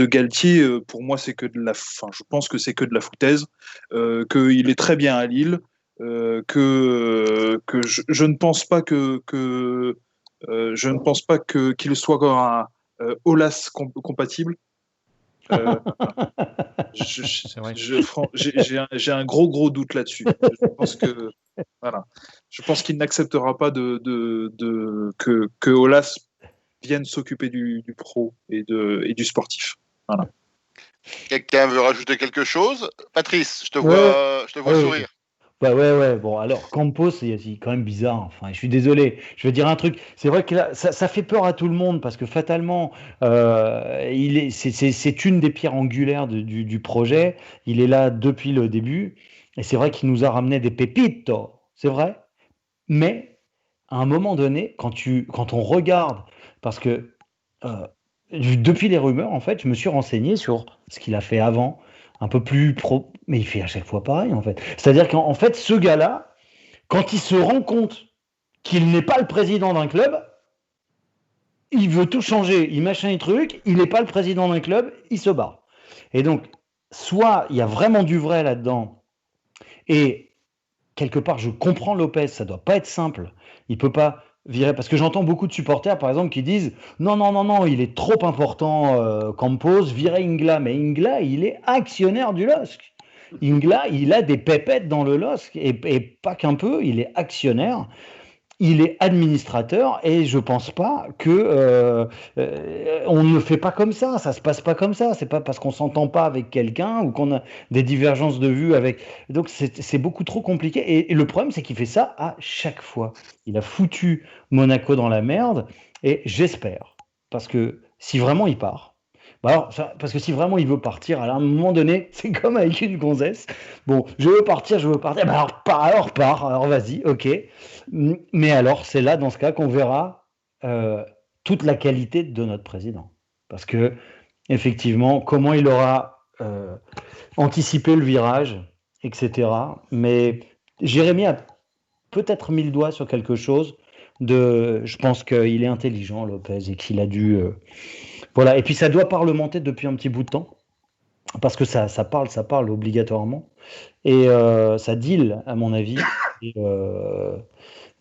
Galtier, pour moi, c'est que je pense que c'est que de la foutaise, qu'il est très bien à Lille, que je ne pense pas qu'il soit Aulas compatible. J'ai un gros doute là-dessus. Je pense qu'il n'acceptera pas que Aulas vienne s'occuper du pro et du sportif. Voilà. Quelqu'un veut rajouter quelque chose? Patrice, je te vois sourire. Bah ouais. Bon, alors Campos, c'est quand même bizarre. Enfin, je suis désolé. Je vais dire un truc. C'est vrai que là, ça fait peur à tout le monde parce que fatalement, c'est une des pierres angulaires du projet. Il est là depuis le début et c'est vrai qu'il nous a ramené des pépites. C'est vrai. Mais à un moment donné, quand on regarde, parce que depuis les rumeurs, en fait, je me suis renseigné sur ce qu'il a fait avant. Un peu plus pro, mais il fait à chaque fois pareil en fait. C'est-à-dire qu'en fait, ce gars-là, quand il se rend compte qu'il n'est pas le président d'un club, il veut tout changer, il machin les trucs, il n'est pas le président d'un club, il se barre. Et donc, soit il y a vraiment du vrai là-dedans, et quelque part, je comprends Lopez, ça doit pas être simple. Il peut pas virer, parce que j'entends beaucoup de supporters, par exemple, qui disent non, il est trop important, Campos, virer Ingla. Mais Ingla, il est actionnaire du LOSC. Ingla, il a des pépettes dans le LOSC et pas qu'un peu, il est actionnaire. Il est administrateur et je pense pas que on ne fait pas comme ça se passe pas comme ça. C'est pas parce qu'on s'entend pas avec quelqu'un ou qu'on a des divergences de vues avec. Donc c'est beaucoup trop compliqué. Et le problème c'est qu'il fait ça à chaque fois. Il a foutu Monaco dans la merde et j'espère parce que si vraiment il part. Bah alors, parce que si vraiment il veut partir, à un moment donné, c'est comme avec une gonzesse. Bon, je veux partir. Bah alors pars, alors vas-y, ok. Mais alors, c'est là, dans ce cas, qu'on verra toute la qualité de notre président. Parce que, effectivement, comment il aura anticipé le virage, etc. Mais Jérémy a peut-être mis le doigt sur quelque chose. Je pense qu'il est intelligent, Lopez, et qu'il a dû. Voilà. Et puis, ça doit parlementer depuis un petit bout de temps. Parce que ça parle obligatoirement. Et ça deal, à mon avis. Et,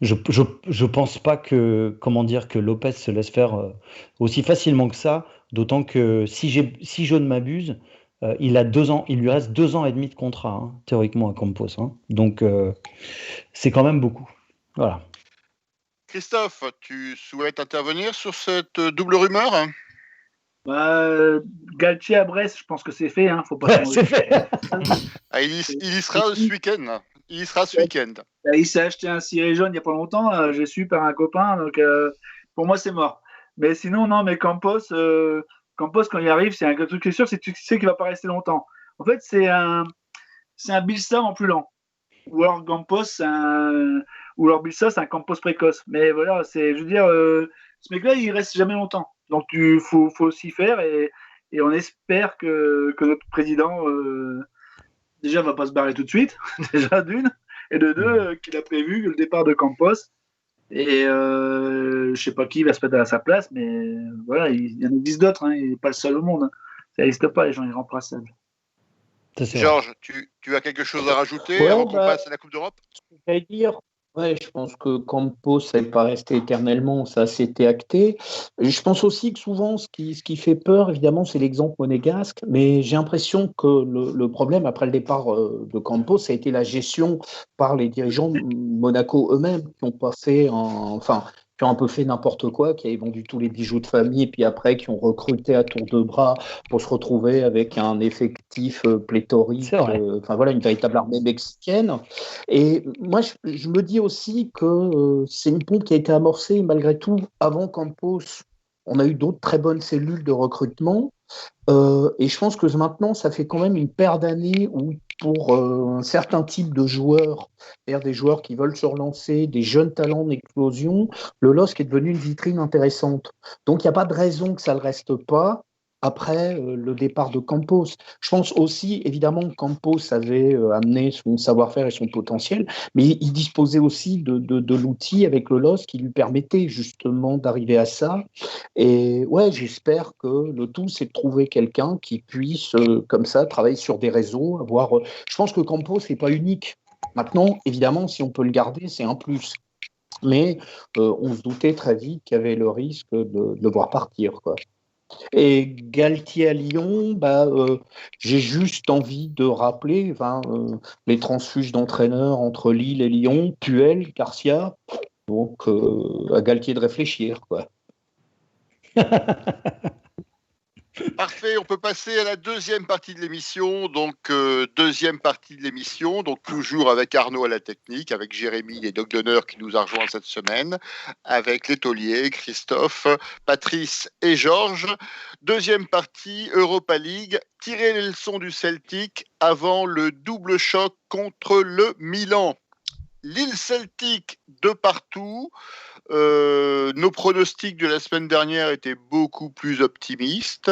je pense pas que, comment dire, que Lopez se laisse faire aussi facilement que ça, d'autant que si je ne m'abuse, il lui reste 2 ans et demi de contrat, hein, théoriquement à Campos, hein. Donc c'est quand même beaucoup. Voilà. Christophe, tu souhaites intervenir sur cette double rumeur? Galtier à Brest, je pense que c'est fait, hein, faut pas C'est fait. Il y sera ce week-end. Il y sera ce week-end. Il s'est acheté un ciré jaune il n'y a pas longtemps, j'ai su par un copain, donc pour moi c'est mort. Mais sinon, non, mais Campos, quand il arrive, c'est un truc qui est sûr, c'est que tu sais qu'il va pas rester longtemps. En fait, c'est un Bielsa en plus lent. Ou alors Campos, ou alors Bielsa, c'est un Campos précoce. Mais voilà, je veux dire, ce mec-là, il reste jamais longtemps. Donc il faut s'y faire et on espère que notre président déjà va pas se barrer tout de suite, déjà d'une, et de deux, qu'il a prévu le départ de Campos. Et je sais pas qui va se mettre à sa place, mais voilà, il y en existe d'autres, hein, il n'est pas le seul au monde. Hein. Ça n'existe pas, les gens irremplaçables. Georges, tu as quelque chose à rajouter Ouais, avant qu'on passe à la Coupe d'Europe? J'allais dire, ouais, je pense que Campos, ça n'est pas resté éternellement, ça s'était acté. Je pense aussi que souvent, ce qui fait peur, évidemment, c'est l'exemple monégasque, mais j'ai l'impression que le problème après le départ de Campos, ça a été la gestion par les dirigeants de Monaco eux-mêmes, qui ont pas fait, qui ont un peu fait n'importe quoi, qui avaient vendu tous les bijoux de famille, et puis après, qui ont recruté à tour de bras pour se retrouver avec un effectif pléthorique, une véritable armée mexicaine. Et moi, je me dis aussi que c'est une pompe qui a été amorcée malgré tout avant Campos. On a eu d'autres très bonnes cellules de recrutement. Et je pense que maintenant, ça fait quand même une paire d'années où, pour un certain type de joueurs, c'est-à-dire des joueurs qui veulent se relancer, des jeunes talents d'explosion, le LOSC est devenu une vitrine intéressante. Donc, il n'y a pas de raison que ça ne le reste pas après le départ de Campos. Je pense aussi, évidemment, que Campos avait amené son savoir-faire et son potentiel, mais il disposait aussi de l'outil avec le LOSC qui lui permettait justement d'arriver à ça. Et ouais, j'espère que le tout, c'est de trouver quelqu'un qui puisse, comme ça, travailler sur des réseaux, je pense que Campos n'est pas unique. Maintenant, évidemment, si on peut le garder, c'est un plus. Mais on se doutait très vite qu'il y avait le risque de le voir partir, quoi. Et Galtier à Lyon, j'ai juste envie de rappeler les transfuges d'entraîneurs entre Lille et Lyon, Puel, Garcia. Donc, à Galtier de réfléchir, quoi. Parfait, on peut passer à la deuxième partie de l'émission. Donc, toujours avec Arnaud à la technique, avec Jérémy et Doc Donner qui nous a rejoints cette semaine, avec les tauliers, Christophe, Patrice et Georges. Deuxième partie, Europa League, tirer les leçons du Celtic avant le double choc contre le Milan. Lille Celtic de partout. Nos pronostics de la semaine dernière étaient beaucoup plus optimistes.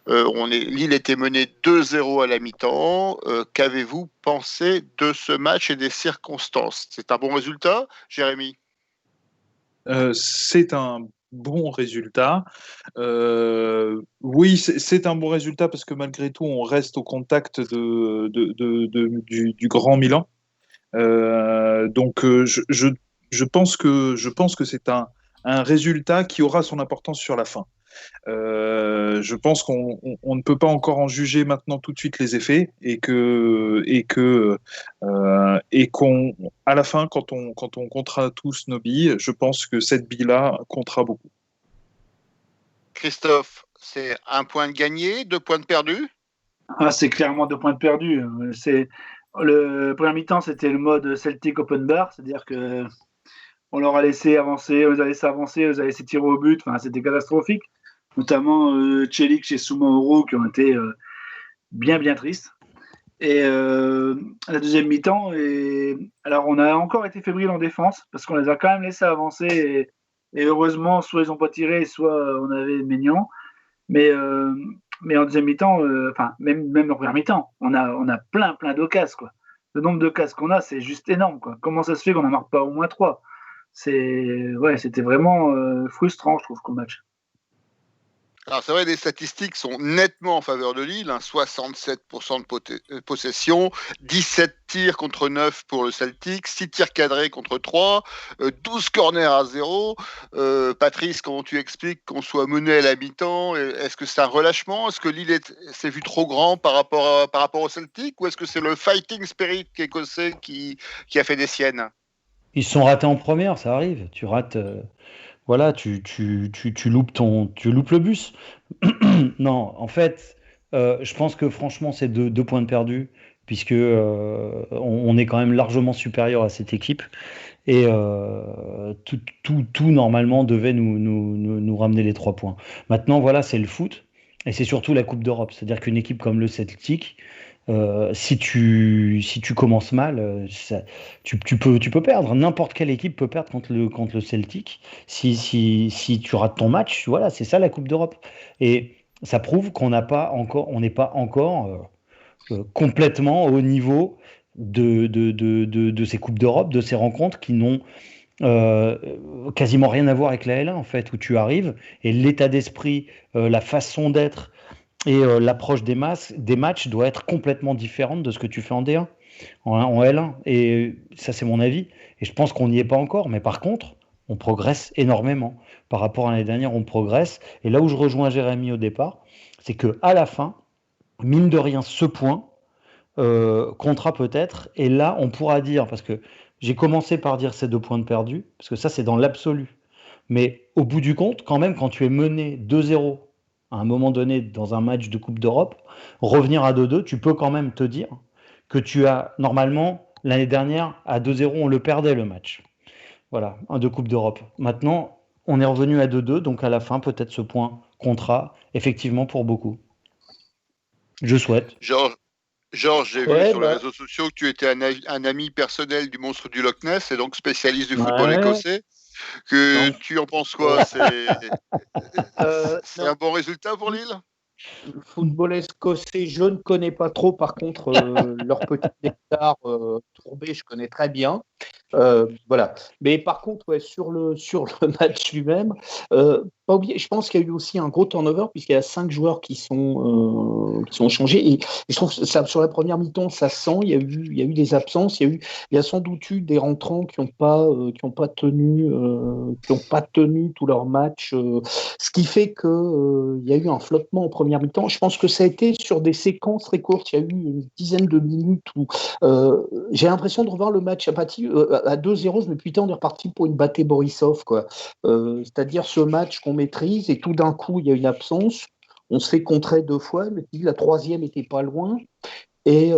Lille était menée 2-0 à la mi-temps. Qu'avez-vous pensé de ce match et des circonstances? C'est un bon résultat, Jérémy? C'est un bon résultat. Oui, c'est un bon résultat parce que malgré tout, on reste au contact du Grand Milan. Donc, je pense que c'est un résultat qui aura son importance sur la fin. Je pense qu'on ne peut pas encore en juger maintenant tout de suite les effets et qu'on à la fin quand on comptera tous nos billes, je pense que cette bille-là comptera beaucoup. Christophe, c'est 1 point de gagné, 2 points de perdu? C'est clairement 2 points de perdu. Le premier mi-temps, c'était le mode Celtic Open Bar, c'est-à-dire que on leur a laissé avancer, on les a laissé avancer, on les a laissé tirer au but. Enfin, c'était catastrophique. Notamment Celik et Soumaoro qui ont été bien tristes. Et la deuxième mi-temps, alors on a encore été fébrile en défense parce qu'on les a quand même laissés avancer et heureusement, soit ils n'ont pas tiré, soit on avait Maignan. Mais en deuxième mi-temps, même en première mi-temps, on a plein d'occasions, quoi. Le nombre de cases qu'on a, c'est juste énorme, quoi. Comment ça se fait qu'on n'en marque pas au moins 3? C'était vraiment frustrant, je trouve, comme match. Alors c'est vrai, les statistiques sont nettement en faveur de Lille, 67% de possession, 17 tirs contre 9 pour le Celtic, 6 tirs cadrés contre 3, 12 corners à 0. Patrice, comment tu expliques qu'on soit mené à la mi-temps? Est-ce que c'est un relâchement? Est-ce que Lille s'est vu trop grand par rapport au Celtic? Ou est-ce que c'est le fighting spirit écossais qui a fait des siennes? Ils se sont ratés en première, ça arrive. Tu rates... Voilà, tu loupes le bus. Non, en fait, je pense que franchement, c'est 2 points de perdus, puisque on est quand même largement supérieur à cette équipe. Et tout normalement devait nous ramener les 3 points. Maintenant, voilà, c'est le foot, et c'est surtout la Coupe d'Europe. C'est-à-dire qu'une équipe comme le Celtic, si tu commences mal, tu peux perdre. N'importe quelle équipe peut perdre contre le Celtic. Si tu rates ton match, voilà, c'est ça la Coupe d'Europe. Et ça prouve qu'on n'est pas encore complètement au niveau de ces Coupes d'Europe, de ces rencontres qui n'ont quasiment rien à voir avec la L1, en fait, où tu arrives et l'état d'esprit, la façon d'être et l'approche des matchs doit être complètement différente de ce que tu fais en D1, en L1. Et ça, c'est mon avis. Et je pense qu'on n'y est pas encore. Mais par contre, on progresse énormément. Par rapport à l'année dernière, on progresse. Et là où je rejoins Jérémy au départ, c'est qu'à la fin, mine de rien, ce point comptera peut-être. Et là, on pourra dire, parce que j'ai commencé par dire ces 2 points de perdus, parce que ça, c'est dans l'absolu. Mais au bout du compte, quand même, quand tu es mené 2-0 à un moment donné dans un match de Coupe d'Europe, revenir à 2-2, tu peux quand même te dire que tu as, normalement, l'année dernière, à 2-0, on le perdait le match. Voilà, un de Coupe d'Europe. Maintenant, on est revenu à 2-2, donc à la fin, peut-être ce point comptera, effectivement, pour beaucoup. Je souhaite. Georges, j'ai vu sur les réseaux sociaux que tu étais un ami personnel du monstre du Loch Ness et donc spécialiste du football écossais. Tu en penses quoi? C'est un bon résultat pour Lille? Le football écossais, je ne connais pas trop. Par contre, leur petit nectar tourbé, je connais très bien. Voilà. Mais par contre, ouais, sur le match lui-même, pas oublier, je pense qu'il y a eu aussi un gros turnover puisqu'il y a 5 joueurs qui sont changés. Et je trouve que ça, sur la première mi-temps, ça sent. Il y a eu des absences. Il y a sans doute eu des rentrants qui n'ont pas tenu tout leur match. Ce qui fait que il y a eu un flottement en première mi-temps. Je pense que ça a été sur des séquences très courtes. Il y a eu une dizaine de minutes où j'ai l'impression de revoir le match à 2-0, je me dis putain, on est reparti pour une bâtée Borisov, quoi. C'est-à-dire ce match qu'on maîtrise et tout d'un coup, il y a une absence. On se fait contrer 2 fois, la troisième était pas loin. Et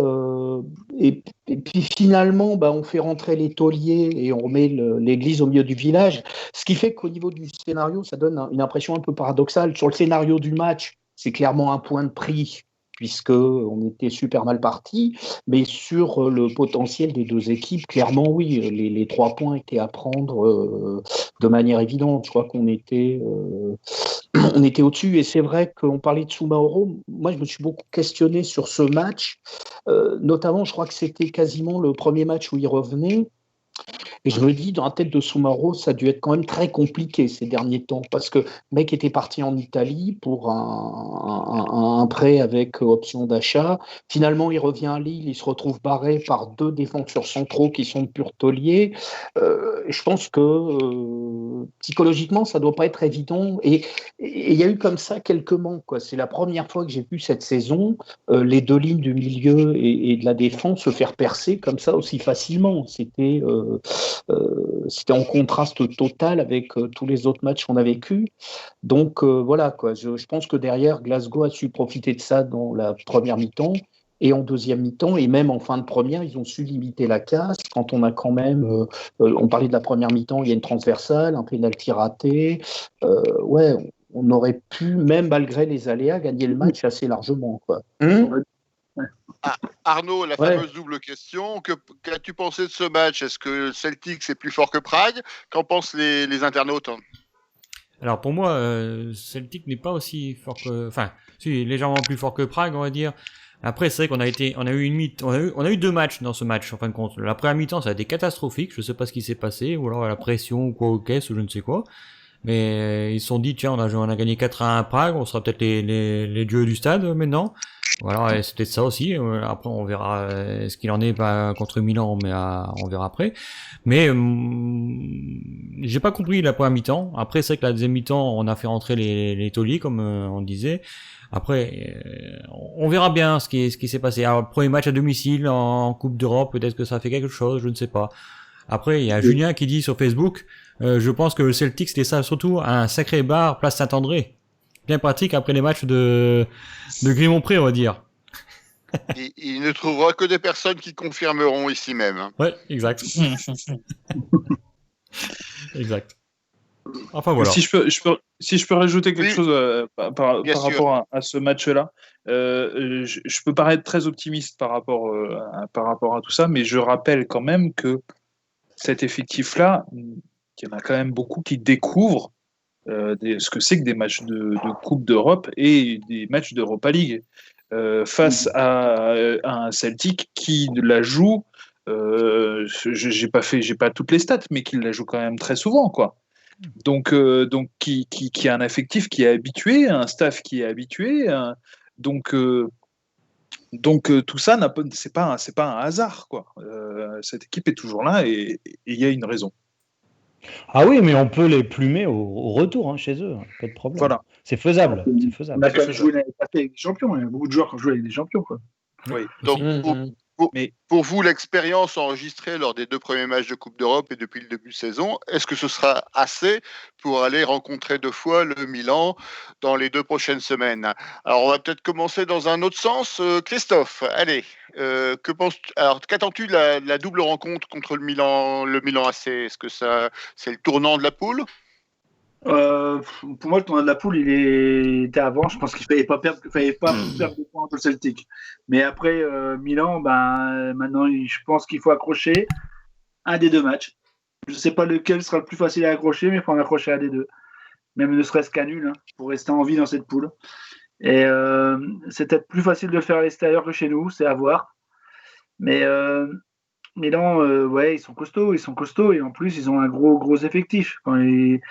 puis finalement, on fait rentrer les tauliers et on remet l'église au milieu du village. Ce qui fait qu'au niveau du scénario, ça donne une impression un peu paradoxale. Sur le scénario du match, c'est clairement un point de prix puisqu'on était super mal parti, mais sur le potentiel des 2 équipes, clairement oui, les 3 points étaient à prendre de manière évidente. Je crois qu'on était au-dessus, et c'est vrai qu'on parlait de Soumaoro. Moi, je me suis beaucoup questionné sur ce match, notamment, je crois que c'était quasiment le premier match où il revenait. Et je me dis, dans la tête de Soumaro, ça a dû être quand même très compliqué ces derniers temps, parce que le mec était parti en Italie pour un prêt avec option d'achat. Finalement, il revient à Lille, il se retrouve barré par 2 défenseurs centraux qui sont de purs tauliers. Je pense que psychologiquement, ça ne doit pas être évident. Et il y a eu comme ça quelques manques, quoi. C'est la première fois que j'ai vu cette saison les 2 lignes du milieu et de la défense se faire percer comme ça aussi facilement. C'était en contraste total avec tous les autres matchs qu'on a vécus. Donc voilà, quoi. Je pense que derrière, Glasgow a su profiter de ça dans la première mi-temps. Et en deuxième mi-temps, et même en fin de première, ils ont su limiter la casse. Quand on a quand même, on parlait de la première mi-temps, il y a une transversale, un pénalty raté. Ouais, on aurait pu, même malgré les aléas, gagner le match assez largement, quoi. Arnaud, la fameuse double question. Qu'as-tu pensé de ce match? Est-ce que Celtic c'est plus fort que Prague? Qu'en pensent les internautes? Alors pour moi, Celtic n'est pas aussi fort que, enfin, si légèrement plus fort que Prague, on va dire. Après, c'est vrai on a eu 2 matchs dans ce match en fin de compte. La première mi-temps, ça a été catastrophique. Je sais pas ce qui s'est passé, ou alors la pression ou quoi au caisse ou je ne sais quoi. Mais ils se sont dit, tiens, on a gagné 4-1 à Prague, on sera peut-être les dieux du stade maintenant. Voilà, et c'est peut-être ça aussi. Après, on verra ce qu'il en est contre Milan, mais on verra après. Mais j'ai pas compris la première mi-temps. Après, c'est vrai que la deuxième mi-temps, on a fait rentrer les tauliers, comme on disait. Après, on verra bien ce qui s'est passé. Alors, le premier match à domicile en Coupe d'Europe, peut-être que ça fait quelque chose, je ne sais pas. Après, il y a Julien qui dit sur Facebook, je pense que le Celtic, c'était ça surtout un sacré bar place Saint-André. Bien pratique après les matchs de Grimont-Pré, on va dire. Il ne trouvera que des personnes qui confirmeront ici même. Hein. Ouais, exact. Exact. Enfin voilà. Si je peux rajouter quelque chose par rapport à ce match-là, je peux paraître très optimiste par rapport à tout ça, mais je rappelle quand même que cet effectif-là, il y en a quand même beaucoup qui découvrent ce que c'est que des matchs de Coupe d'Europe et des matchs d'Europa League face à un Celtic qui la joue. J'ai pas toutes les stats, mais qui la joue quand même très souvent, quoi. Donc qui a un effectif qui est habitué, un staff qui est habitué, donc tout ça c'est pas un hasard, quoi. Cette équipe est toujours là et il y a une raison. Ah oui, mais on peut les plumer au retour chez eux, pas de problème. Voilà. C'est faisable. On a quand même joué l'année passée avec des champions. Il y a beaucoup de joueurs qui ont joué avec des champions, quoi. Oui. Donc, pour vous, l'expérience enregistrée lors des 2 premiers matchs de Coupe d'Europe et depuis le début de saison, est-ce que ce sera assez pour aller rencontrer 2 fois le Milan dans les 2 prochaines semaines? Alors, on va peut-être commencer dans un autre sens. Christophe, allez, qu'attends-tu de la double rencontre contre le Milan AC? Est-ce que c'est le tournant de la poule? Pour moi, le tournoi de la poule, il était avant. Je pense qu'il fallait pas perdre de points contre le Celtic. Mais après Milan, maintenant, je pense qu'il faut accrocher un des 2 matchs. Je ne sais pas lequel sera le plus facile à accrocher, mais il faut en accrocher un des 2. Même ne serait-ce qu'à nul, pour rester en vie dans cette poule. Et c'est peut-être plus facile de le faire à l'extérieur que chez nous, c'est à voir. Mais Milan, ouais, ils sont costauds, et en plus, ils ont un gros effectif. Quand ils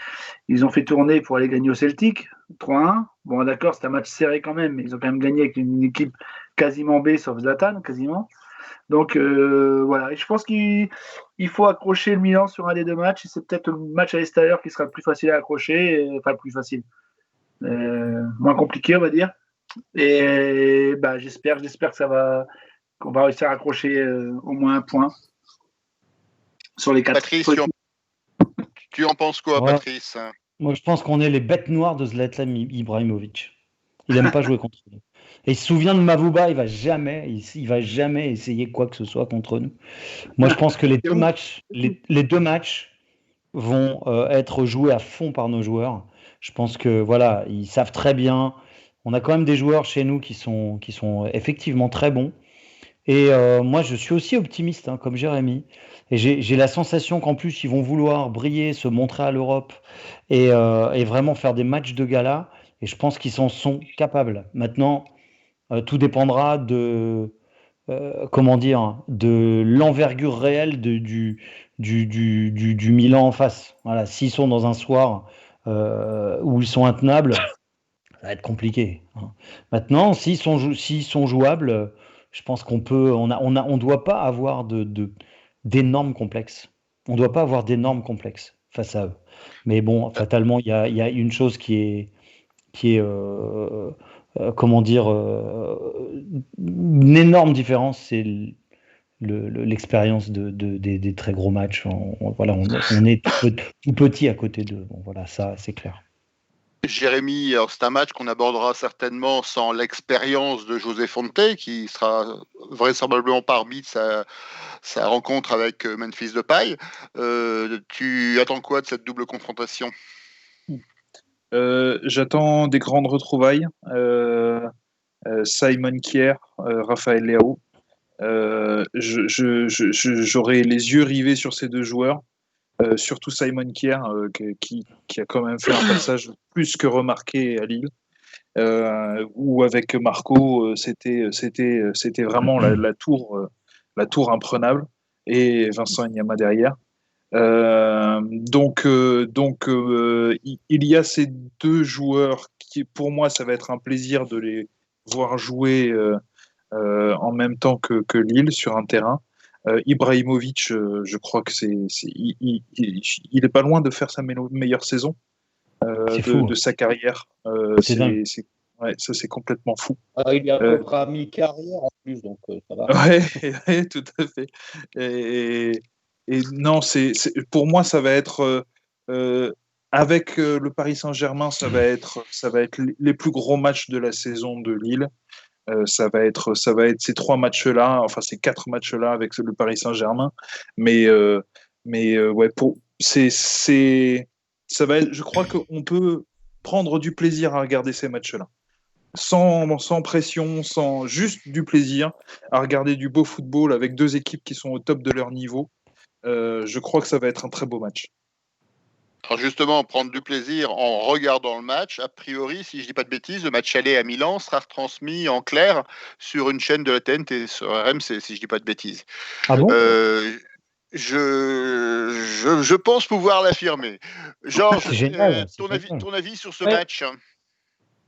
ont fait tourner pour aller gagner au Celtic, 3-1. Bon, d'accord, c'était un match serré quand même, mais ils ont quand même gagné avec une équipe quasiment B, sauf Zlatan, quasiment. Donc, voilà. Et je pense qu'il faut accrocher le Milan sur un des 2 matchs, et c'est peut-être le match à l'extérieur qui sera le plus facile à accrocher, enfin, le plus facile. Moins compliqué, on va dire. Et j'espère qu'on va réussir à accrocher au moins un point sur les 4. Patrice, tu en penses quoi, Patrice? Moi, je pense qu'on est les bêtes noires de Zlatan Ibrahimovic. Il n'aime pas jouer contre nous. Et il se souvient de Mavouba, il va jamais essayer quoi que ce soit contre nous. Moi, je pense que les 2 matchs vont être joués à fond par nos joueurs. Je pense que voilà, ils savent très bien. On a quand même des joueurs chez nous qui sont effectivement très bons. Et moi, je suis aussi optimiste, comme Jérémy. Et j'ai la sensation qu'en plus, ils vont vouloir briller, se montrer à l'Europe et vraiment faire des matchs de gala. Et je pense qu'ils s'en sont capables. Maintenant, tout dépendra de comment dire, de l'envergure réelle du Milan en face. Voilà, s'ils sont dans un soir où ils sont intenables, ça va être compliqué. Hein. Maintenant, s'ils sont jouables, je pense on doit pas avoir d'énormes complexes. On doit pas avoir d'énormes complexes face à eux. Mais bon, fatalement, il y a une chose qui est comment dire, une énorme différence, c'est l'expérience des très gros matchs. Voilà, on est tout petit à côté d'eux. Bon, voilà, ça, c'est clair. Jérémy, alors c'est un match qu'on abordera certainement sans l'expérience de José Fonte, qui sera vraisemblablement pas arbitre sa rencontre avec Memphis Depay. Tu attends quoi de cette double confrontation ? J'attends des grandes retrouvailles. Simon Kjær, Rafael Leao. J'aurai les yeux rivés sur ces deux joueurs. Surtout Simon Kjær, qui a quand même fait un passage plus que remarqué à Lille. Où avec Marco, c'était vraiment la tour imprenable, et Vincent Enyama derrière. Donc, il y a ces deux joueurs qui, pour moi, ça va être un plaisir de les voir jouer en même temps que Lille sur un terrain. Ibrahimovic, je crois que il est pas loin de faire sa meilleure saison de sa carrière. Ouais, ça c'est complètement fou. Alors, il est à peu près à mi-carrière en plus, donc ça va. Ouais, tout à fait. Et non, pour moi, ça va être avec le Paris Saint-Germain, ça va être les plus gros matchs de la saison de Lille. Ça va être ces 3 matchs-là, enfin ces 4 matchs-là avec le Paris Saint-Germain. Mais ouais, ça va être, je crois qu'on peut prendre du plaisir à regarder ces matchs-là. Sans pression, juste du plaisir à regarder du beau football avec 2 équipes qui sont au top de leur niveau. Je crois que ça va être un très beau match. Alors justement, prendre du plaisir en regardant le match, a priori, si je ne dis pas de bêtises, le match aller à Milan sera retransmis en clair sur une chaîne de la TNT, sur RMC, si je ne dis pas de bêtises. Ah bon ? Je pense pouvoir l'affirmer. Georges, ton avis sur ce match ?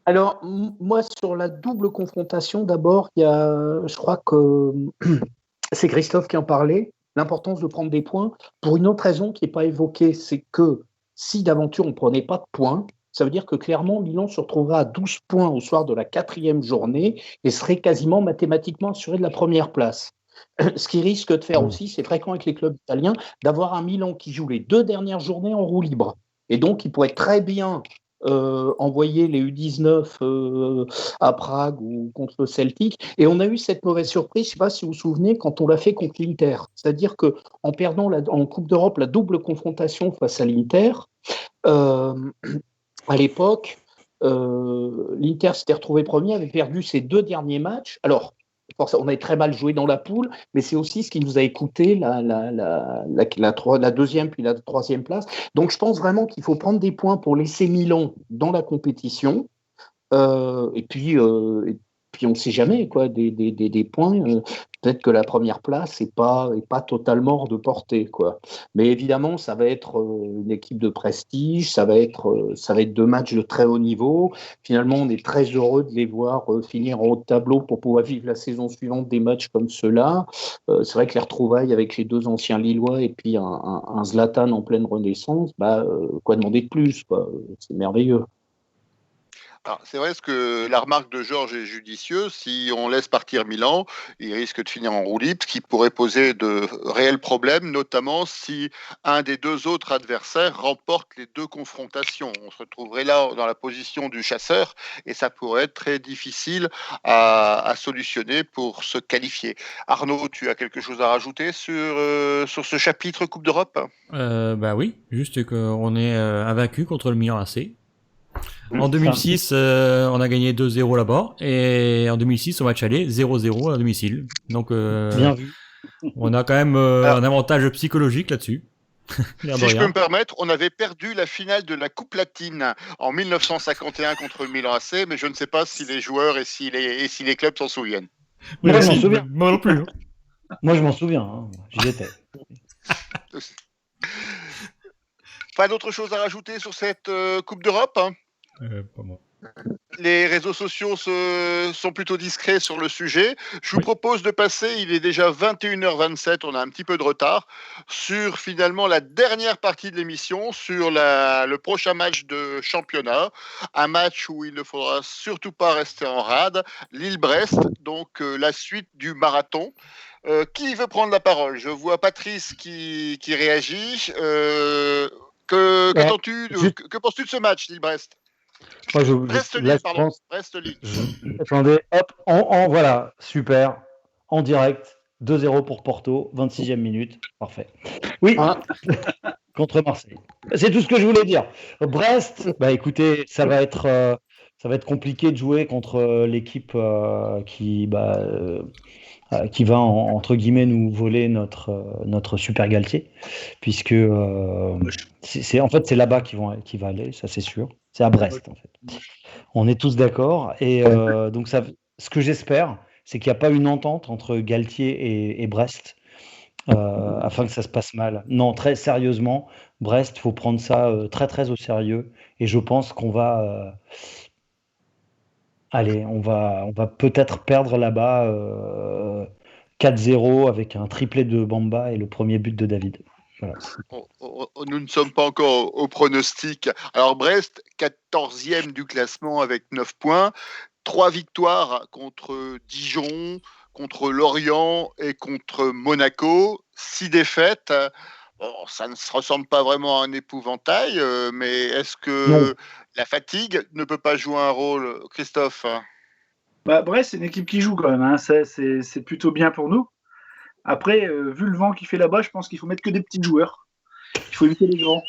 Alors, moi, sur la double confrontation, d'abord, je crois que c'est Christophe qui en parlait, l'importance de prendre des points, pour une autre raison qui n'est pas évoquée, c'est que si d'aventure on ne prenait pas de points, ça veut dire que clairement Milan se retrouvera à 12 points au soir de la 4e journée et serait quasiment mathématiquement assuré de la première place. Ce qui risque de faire aussi, c'est fréquent avec les clubs italiens, d'avoir un Milan qui joue les 2 dernières journées en roue libre. Et donc, il pourrait très bien envoyer les U19 à Prague ou contre le Celtic. Et on a eu cette mauvaise surprise, je ne sais pas si vous vous souvenez, quand on l'a fait contre l'Inter. C'est-à-dire qu'en perdant en Coupe d'Europe la double confrontation face à l'Inter, à l'époque, l'Inter s'était retrouvé premier, avait perdu ses 2 derniers matchs. Alors, on avait très mal joué dans la poule, mais c'est aussi ce qui nous a coûté la 2e puis la 3e place. Donc je pense vraiment qu'il faut prendre des points pour laisser Milan dans la compétition. Et puis on ne sait jamais, quoi, des points. Peut-être que la première place n'est pas totalement hors de portée, quoi. Mais évidemment, ça va être une équipe de prestige, ça va être 2 matchs de très haut niveau. Finalement, on est très heureux de les voir finir en haut de tableau pour pouvoir vivre la saison suivante des matchs comme ceux-là. C'est vrai que les retrouvailles avec les 2 anciens Lillois et puis un Zlatan en pleine renaissance, quoi demander de plus, quoi. C'est merveilleux. Alors, c'est vrai que la remarque de Georges est judicieuse. Si on laisse partir Milan, il risque de finir en roue libre, ce qui pourrait poser de réels problèmes, notamment si un des 2 autres adversaires remporte les 2 confrontations. On se retrouverait là dans la position du chasseur et ça pourrait être très difficile à solutionner pour se qualifier. Arnaud, tu as quelque chose à rajouter sur ce chapitre Coupe d'Europe ? Oui, juste qu'on est invaincu contre le Milan AC. En 2006, on a gagné 2-0 là-bas, et en 2006, au match aller, 0-0 à domicile. Donc, bien vu. On a quand même un avantage psychologique là-dessus. Si je peux me permettre, on avait perdu la finale de la Coupe latine en 1951 contre le Milan AC, mais je ne sais pas si les joueurs et si les clubs s'en souviennent. Moi, je m'en aussi, souviens. moi non plus. Hein. Moi, je m'en souviens. Hein. J'y étais. Pas d'autre chose à rajouter sur cette Coupe d'Europe, hein? Pas moi. Les réseaux sociaux sont plutôt discrets sur le sujet. Je vous Oui. propose de passer, il est déjà 21h27, on a un petit peu de retard, sur finalement la dernière partie de l'émission, sur le prochain match de championnat. Un match où il ne faudra surtout pas rester en rade. Lille-Brest, donc la suite du marathon. Qui veut prendre la parole? Je vois Patrice qui réagit. Que penses-tu de ce match, Lille-Brest? Moi, Brest-Lille, pardon. pense. Brest-Lille. Attendez, hop, voilà, super, en direct, 2-0 pour Porto, 26e minute, parfait. Oui, contre Marseille. C'est tout ce que je voulais dire. Brest, bah écoutez, ça va être compliqué de jouer contre l'équipe qui va entre guillemets nous voler notre super Galtier, puisque en fait c'est là-bas qui va aller, ça c'est sûr. C'est à Brest en fait. On est tous d'accord. Et donc ce que j'espère, c'est qu'il n'y a pas une entente entre Galtier et Brest afin que ça se passe mal. Non, très sérieusement, Brest, faut prendre ça très très au sérieux. Et je pense qu'on va on va peut-être perdre là-bas 4-0 avec un triplé de Bamba et le premier but de David. Voilà. Nous ne sommes pas encore au pronostic. Alors Brest, 14e du classement avec 9 points. 3 victoires contre Dijon, contre Lorient et contre Monaco. 6 défaites. Bon, ça ne se ressemble pas vraiment à un épouvantail, mais est-ce que la fatigue ne peut pas jouer un rôle, Christophe? Brest, c'est une équipe qui joue quand même. Hein. C'est plutôt bien pour nous. Après, vu le vent qui fait là-bas, je pense qu'il faut mettre que des petits joueurs. Il faut éviter les grands.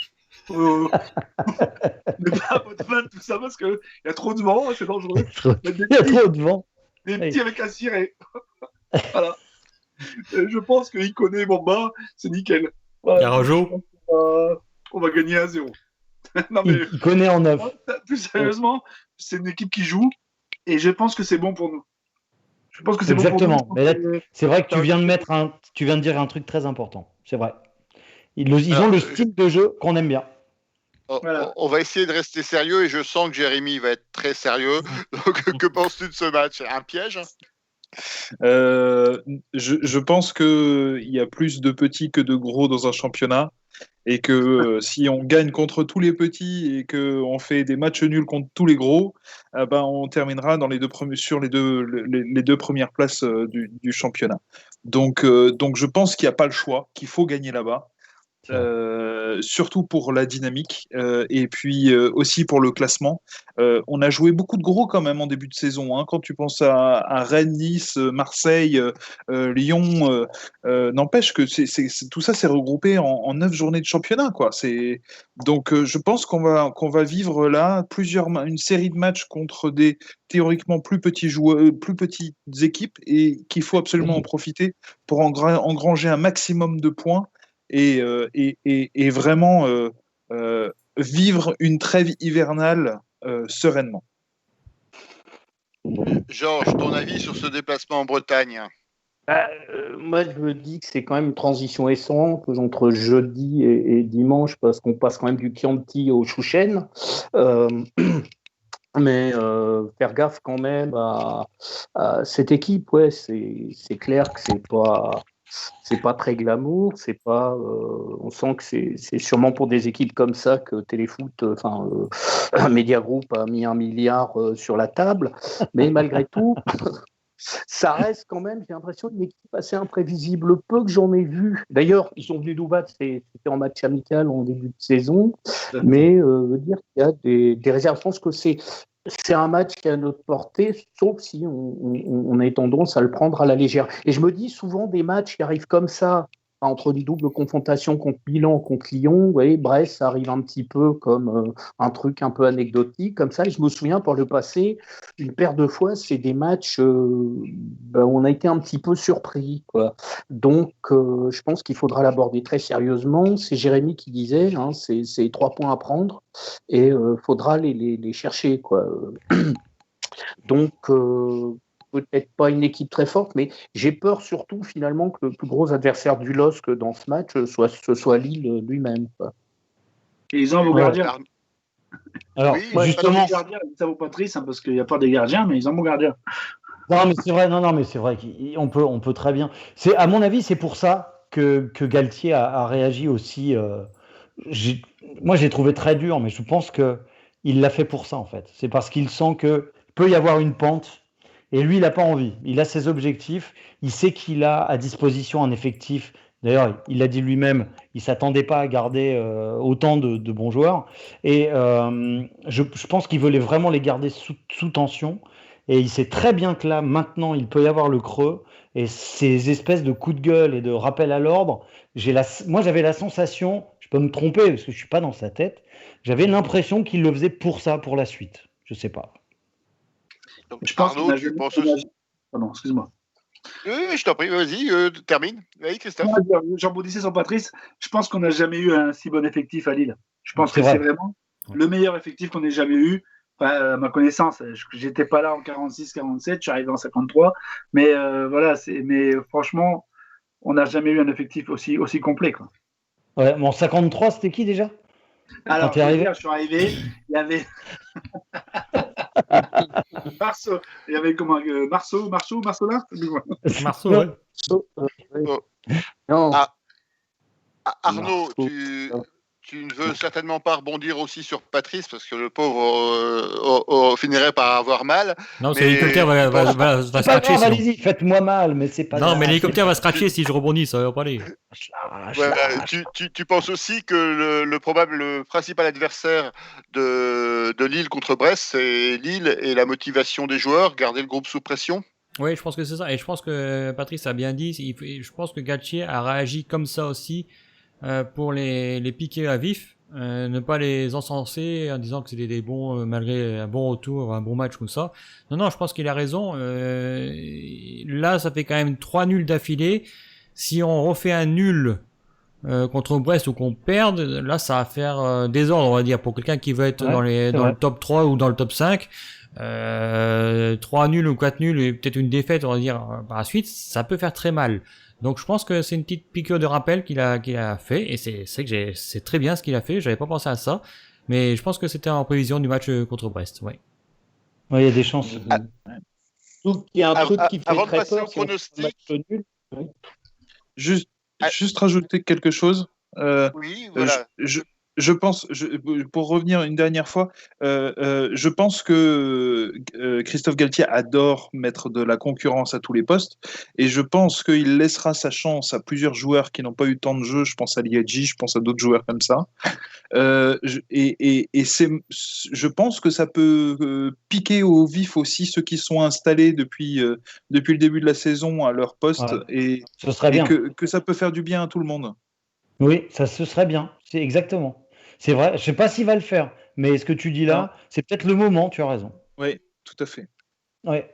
Mais pas Botman, tout ça, parce qu'il y a trop de vent, c'est dangereux. Il y a trop de vent. Des petits avec un ciré. Voilà. Je pense qu'il connaît Bamba, c'est nickel. Voilà. Carajo. On va gagner 1-0. Non, mais, il connaît en neuf. Plus sérieusement, c'est une équipe qui joue et je pense que c'est bon pour nous. Je pense que c'est exactement. Bon pour nous. Mais là, c'est vrai que tu viens de dire un truc très important. C'est vrai. Ils ont le style de jeu qu'on aime bien. Voilà. On va essayer de rester sérieux et je sens que Jérémy va être très sérieux. Donc, que penses-tu de ce match? Un piège? Je pense qu'il y a plus de petits que de gros dans un championnat et que si on gagne contre tous les petits et qu'on fait des matchs nuls contre tous les gros, on terminera dans sur les deux premières places du championnat. Donc je pense qu'il n'y a pas le choix, qu'il faut gagner là-bas. Surtout pour la dynamique et puis aussi pour le classement. On a joué beaucoup de gros quand même en début de saison. Hein, quand tu penses à Rennes, Nice, Marseille, Lyon, n'empêche que tout ça s'est regroupé en 9 journées de championnat. Quoi. Donc je pense qu'on va vivre là une série de matchs contre des théoriquement plus petits joueurs, plus petites équipes et qu'il faut absolument en profiter pour engranger un maximum de points. Et vraiment vivre une trêve hivernale sereinement. Georges, ton avis sur ce déplacement en Bretagne? Moi, je me dis que c'est quand même une transition essentielle entre jeudi et dimanche parce qu'on passe quand même du Chianti au Chouchen. Mais faire gaffe quand même à cette équipe, ouais, c'est clair que c'est pas très glamour, on sent que c'est sûrement pour des équipes comme ça que Téléfoot, Media Group a mis 1 milliard sur la table, mais malgré tout, ça reste quand même, j'ai l'impression, une équipe assez imprévisible. Peu que j'en ai vu. D'ailleurs, ils sont venus nous battre, c'était en match amical en début de saison, mais veut dire qu'il y a des réserves. Je pense que c'est un match qui est à notre portée, sauf si on a tendance à le prendre à la légère. Et je me dis souvent des matchs qui arrivent comme ça, entre des doubles confrontations contre Milan, contre Lyon, vous voyez, Brest, ça arrive un petit peu comme un truc un peu anecdotique, comme ça. Et je me souviens, par le passé, une paire de fois, c'est des matchs où on a été un petit peu surpris, quoi. Donc, je pense qu'il faudra l'aborder très sérieusement. C'est Jérémy qui disait, hein, c'est 3 points à prendre et faudra les chercher, quoi. Donc, peut-être pas une équipe très forte, mais j'ai peur surtout finalement que le plus gros adversaire du LOSC dans ce match ce soit Lille lui-même, quoi. Et ils ont vos Ouais. gardiens. Alors, Oui, Ouais, justement, pas des gardiens, ça vaut pas triste, hein, parce qu'il n'y a pas des gardiens, mais ils ont mon gardien. non, mais c'est vrai, non, mais c'est vrai qu'on peut très bien. C'est, à mon avis, c'est pour ça que Galtier a réagi aussi. J'ai- Moi, j'ai trouvé très dur, mais je pense que il l'a fait pour ça, en fait. C'est parce qu'il sent que peut y avoir une pente, et lui, il n'a pas envie. Il a ses objectifs, il sait qu'il a à disposition un effectif. D'ailleurs, il l'a dit lui-même, il s'attendait pas à garder autant de bons joueurs. Et je pense qu'il voulait vraiment les garder sous tension. Et il sait très bien que là, maintenant, il peut y avoir le creux. Et ces espèces de coups de gueule et de rappel à l'ordre, moi, j'avais la sensation, je peux me tromper parce que je suis pas dans sa tête, j'avais l'impression qu'il le faisait pour ça, pour la suite. Je sais pas. donc, Je pense Arnaud, qu'on a tu jamais- penses on a- aussi... Pardon, excuse-moi. Oui, je t'en prie, vas-y, termine. Oui, Christophe. J'en rebondissais sur Patrice. Je pense qu'on n'a jamais eu un si bon effectif à Lille. Je pense C'est que c'est vrai. vraiment le meilleur effectif qu'on ait jamais eu. Enfin, à ma connaissance, j'étais pas là en 46-47, je suis arrivé en 53. Mais voilà, mais franchement, on n'a jamais eu un effectif aussi complet, quoi. Ouais, mon 53, c'était qui déjà? Alors, t'es je veux arrivé dire, je suis arrivé, il y avait Marceau, il y avait comment Marceau là. Marceau, ouais. Oui. Oh. Non, Ah, Arnaud, Marceau, tu ne veux certainement pas rebondir aussi sur Patrice parce que le pauvre finirait par avoir mal. Non, c'est Mais l'hélicoptère va C'est pas scratcher grave, sinon. allez-y, faites-moi mal, mais c'est pas Non, grave. mais l'hélicoptère va scratcher si je rebondis, ça va pas aller. Voilà, tu penses aussi que le principal adversaire de Lille contre Brest, c'est Lille et la motivation des joueurs, garder le groupe sous pression? Oui, je pense que c'est ça. Et je pense que Patrice a bien dit, je pense que Galtier a réagi comme ça aussi pour les piquer à vif, ne pas les encenser en disant que c'était des bons, malgré un bon retour, un bon match comme ça. Non, je pense qu'il a raison. Là, ça fait quand même 3 nuls d'affilée. Si on refait un nul contre Brest ou qu'on perde, là, ça va faire désordre, on va dire, pour quelqu'un qui veut être Ouais, dans le top 3 ou dans le top 5. 3 nuls ou 4 nuls et peut-être une défaite, on va dire, par la suite, ça peut faire très mal. Donc je pense que c'est une petite piqûre de rappel qu'il a fait, et c'est très bien ce qu'il a fait, j'avais pas pensé à ça, mais je pense que c'était en prévision du match contre Brest, ouais. Ouais, il y a des chances. donc, il y a un truc qui fait Avant de très passer peur. au Si on fait un pronostic, match nul. Oui. Juste rajouter quelque chose. oui, voilà. Je pense, pour revenir une dernière fois, je pense que Christophe Galtier adore mettre de la concurrence à tous les postes, et je pense qu'il laissera sa chance à plusieurs joueurs qui n'ont pas eu tant de jeu. Je pense à Liadji, je pense à d'autres joueurs comme ça. Je pense que ça peut piquer au vif aussi ceux qui sont installés depuis le début de la saison à leur poste, Ouais. Ce serait bien. que ça peut faire du bien à tout le monde. Oui, ce serait bien. C'est exactement. C'est vrai. Je sais pas s'il va le faire, mais ce que tu dis là, c'est peut-être le moment. Tu as raison. Oui, tout à fait. Ouais.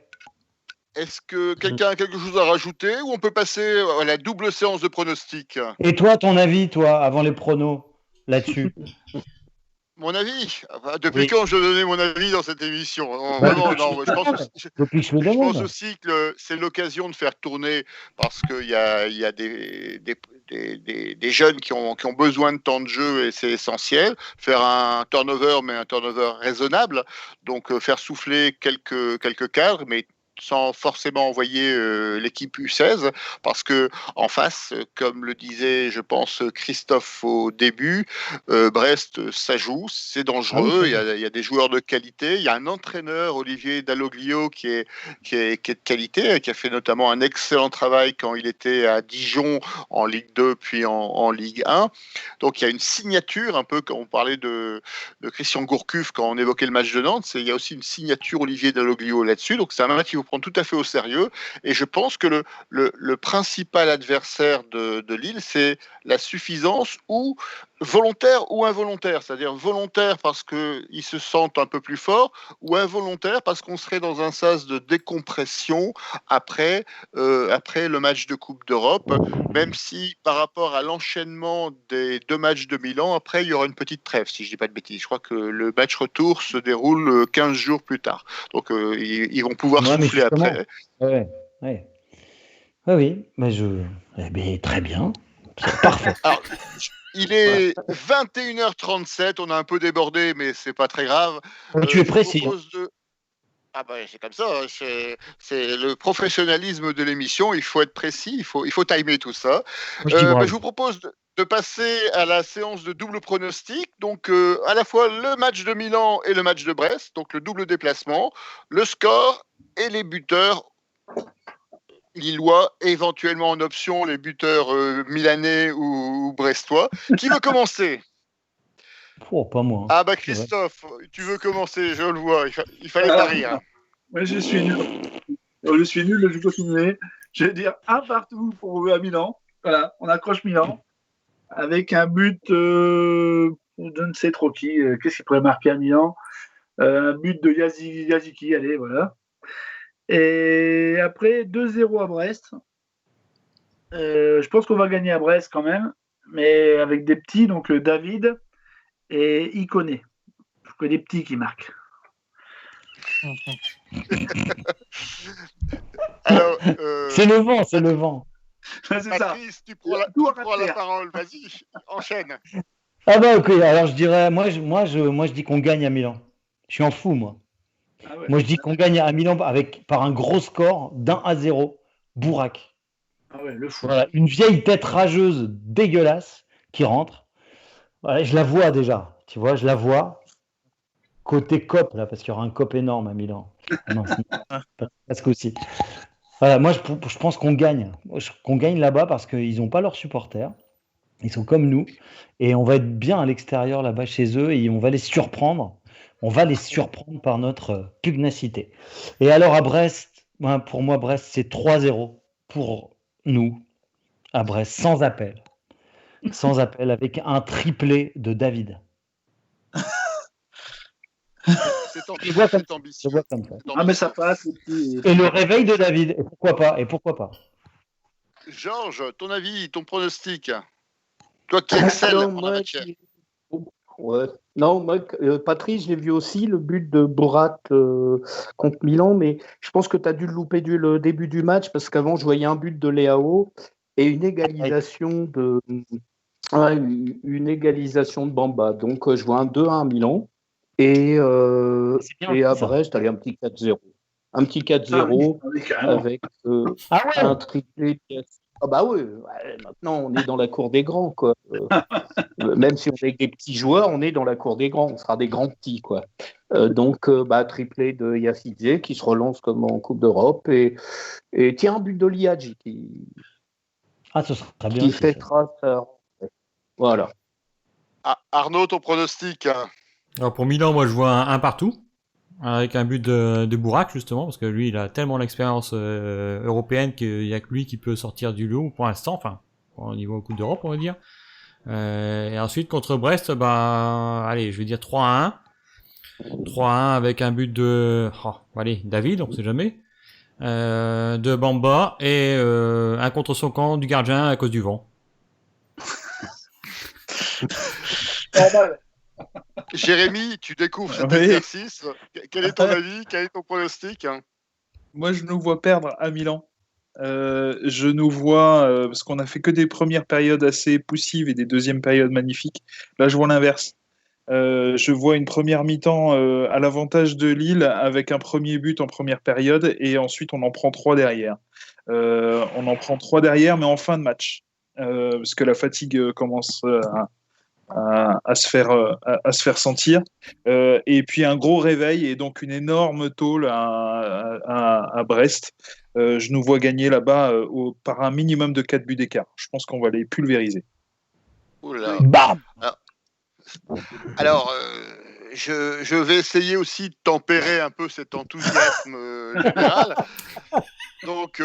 Est-ce que quelqu'un a quelque chose à rajouter ou on peut passer à la double séance de pronostics? Et toi, ton avis, toi, avant les pronos là-dessus? Mon avis? Depuis quand je donnais mon avis dans cette émission? Non, Bah, non, je pense aussi, Depuis que je me je pense demande. aussi que c'est l'occasion de faire tourner, parce qu'il y a des jeunes qui ont besoin de temps de jeu et c'est essentiel. Faire un turnover, mais un turnover raisonnable. Donc faire souffler quelques cadres, mais sans forcément envoyer l'équipe U16, parce que en face, comme le disait, je pense, Christophe au début, Brest, ça joue, c'est dangereux, il y a des joueurs de qualité, il y a un entraîneur, Olivier Dalloglio, qui est de qualité, qui a fait notamment un excellent travail quand il était à Dijon en Ligue 2 puis en Ligue 1. Donc il y a une signature, un peu quand on parlait de Christian Gourcuff quand on évoquait le match de Nantes, il y a aussi une signature Olivier Dalloglio là-dessus, donc c'est un match qu'il faut prendre tout à fait au sérieux, et je pense que le principal adversaire de Lille, c'est la suffisance, ou volontaire ou involontaire, c'est-à-dire volontaire parce qu'ils se sentent un peu plus forts, ou involontaire parce qu'on serait dans un sas de décompression après le match de Coupe d'Europe, même si par rapport à l'enchaînement des 2 matchs de Milan, après il y aura une petite trêve, si je dis pas de bêtises. Je crois que le match retour se déroule 15 jours plus tard. Donc ils vont pouvoir souffler rappeler après. Ouais, ouais. Oui, mais très bien. C'est parfait. Alors, il est 21h37, on a un peu débordé, mais c'est pas très grave. Tu es précis. Ah ben, c'est comme ça, c'est le professionnalisme de l'émission, il faut être précis, il faut timer tout ça. Je vous propose de passer à la séance de double pronostic, donc à la fois le match de Milan et le match de Brest, donc le double déplacement, le score et les buteurs lillois, éventuellement en option les buteurs milanais ou brestois. Qui veut commencer? Oh, pas moi. Ah bah Christophe, tu veux commencer, je le vois, il fallait pas rire. Moi, je suis nul. Je suis nul, je vais continuer. Je vais dire un partout pour à Milan. Voilà, on accroche Milan avec un but, je ne sais trop qui. Qu'est-ce qu'il pourrait marquer à Milan? Un but de Yaziki, allez, voilà. Et après, 2-0 à Brest. Je pense qu'on va gagner à Brest quand même, mais avec des petits, donc David et Ikoné. Que des petits qui marquent. Alors, c'est le vent, c'est le vent. C'est Patrice, ça. tu prends la parole, vas-y, enchaîne. Ah bah ok, alors je dirais, moi je dis qu'on gagne à Milan. Je suis en fou, moi. Ah ouais. Moi je dis qu'on gagne à Milan par un gros score d'1-0, Bourak. Ah ouais, le fou. Voilà, une vieille tête rageuse dégueulasse qui rentre. Voilà, je la vois déjà, tu vois, je la vois. Côté COP, là, parce qu'il y aura un COP énorme à Milan. Non, parce qu'aussi. Voilà, moi, je pense qu'on gagne. Qu'on gagne là-bas parce qu'ils n'ont pas leurs supporters. Ils sont comme nous. Et on va être bien à l'extérieur là-bas chez eux et on va les surprendre. On va les surprendre par notre pugnacité. Et alors à Brest, pour moi, Brest, c'est 3-0 pour nous à Brest, sans appel. Sans appel, avec un triplé de David. C'est ambitieux. Ah, mais ça passe. Et le réveil de David. Et pourquoi pas. Georges, ton avis, ton pronostic? Toi qui excelles en la matière. Ouais. Non, moi, Patrice, je l'ai vu aussi, le but de Borat contre Milan, mais je pense que tu as dû le louper le début du match parce qu'avant, je voyais un but de Leao et une égalisation de Bamba. Donc, je vois un 2-1 à Milan. Et à Brest, allez, un petit 4-0. Un petit 4-0 avec un triplé. Ah bah oui, maintenant on est dans la cour des grands, quoi. Même si on est des petits joueurs, on est dans la cour des grands. On sera des grands petits, quoi. Donc, triplé de Yacidze qui se relance comme en Coupe d'Europe et tiens, un but de Liadji qui fait trace. Voilà. Ah, Arnaud, ton pronostic? Alors pour Milan, moi je vois un partout, avec un but de Bourak justement, parce que lui il a tellement l'expérience européenne qu'il n'y a que lui qui peut sortir du lot pour l'instant, enfin au niveau Coupe d'Europe on va dire. Et ensuite contre Brest, allez, je vais dire 3-1. 3-1 avec un but de David, on sait jamais. De Bamba et un contre son camp du gardien à cause du vent. Jérémy, tu découvres cet exercice. Quel est ton avis? Quel est ton pronostic? Moi, je nous vois perdre à Milan. Je nous vois, parce qu'on a fait que des premières périodes assez poussives et des deuxièmes périodes magnifiques. Là, je vois l'inverse. Je vois une première mi-temps à l'avantage de Lille avec un premier but en première période et ensuite on en prend 3 derrière. On en prend 3 derrière, mais en fin de match. Parce que la fatigue commence à se faire sentir. Et puis un gros réveil et donc une énorme tôle à Brest. Je nous vois gagner là-bas par un minimum de 4 buts d'écart. Je pense qu'on va les pulvériser. Oula. Bam. Alors, je vais essayer aussi de tempérer un peu cet enthousiasme général. Donc,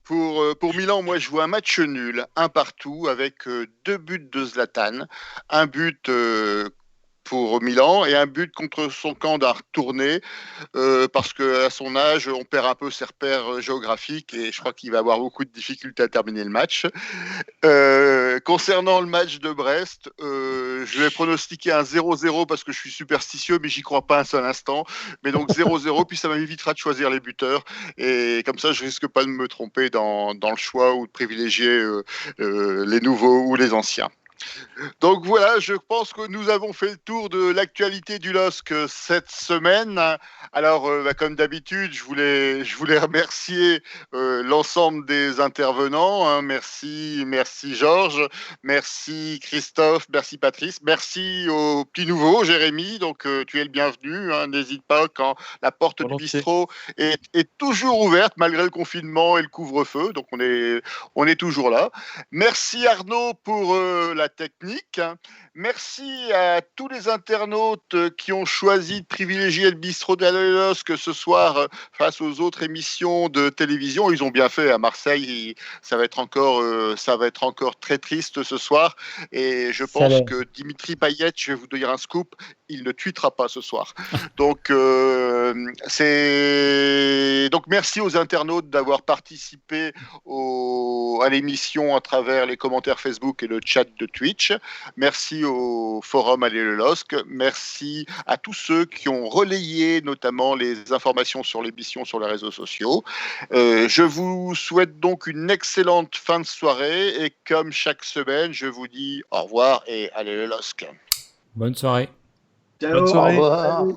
pour Milan, moi, je vois un match nul, un partout, avec 2 buts de Zlatan, un but pour Milan et un but contre son camp d'un retourné parce qu'à son âge, on perd un peu ses repères géographiques et je crois qu'il va avoir beaucoup de difficultés à terminer le match. Concernant le match de Brest, je vais pronostiquer un 0-0 parce que je suis superstitieux, mais j'y crois pas un seul instant. Mais donc 0-0, puis ça m'évitera de choisir les buteurs et comme ça, je risque pas de me tromper dans le choix ou de privilégier les nouveaux ou les anciens. Donc voilà, je pense que nous avons fait le tour de l'actualité du LOSC cette semaine. Alors, comme d'habitude, je voulais remercier l'ensemble des intervenants. Hein. Merci Georges, merci Christophe, merci Patrice, merci au petit nouveau Jérémy. Donc tu es le bienvenu. Hein. N'hésite pas quand la porte du bistrot est toujours ouverte malgré le confinement et le couvre-feu. Donc on est toujours là. Merci Arnaud pour la technique. Merci à tous les internautes qui ont choisi de privilégier le bistrot de la LOSC ce soir face aux autres émissions de télévision. Ils ont bien fait à Marseille. Ça va être encore très triste ce soir. Et je pense que Dimitri Payet, je vais vous donner un scoop, il ne tweetera pas ce soir. Donc merci aux internautes d'avoir participé à l'émission à travers les commentaires Facebook et le chat de Twitch. Merci au forum Allez le LOSC. Merci à tous ceux qui ont relayé notamment les informations sur l'émission sur les réseaux sociaux. Je vous souhaite donc une excellente fin de soirée et comme chaque semaine, je vous dis au revoir et Allez le LOSC. Bonne soirée. Ciao. Bonne soirée. Au revoir.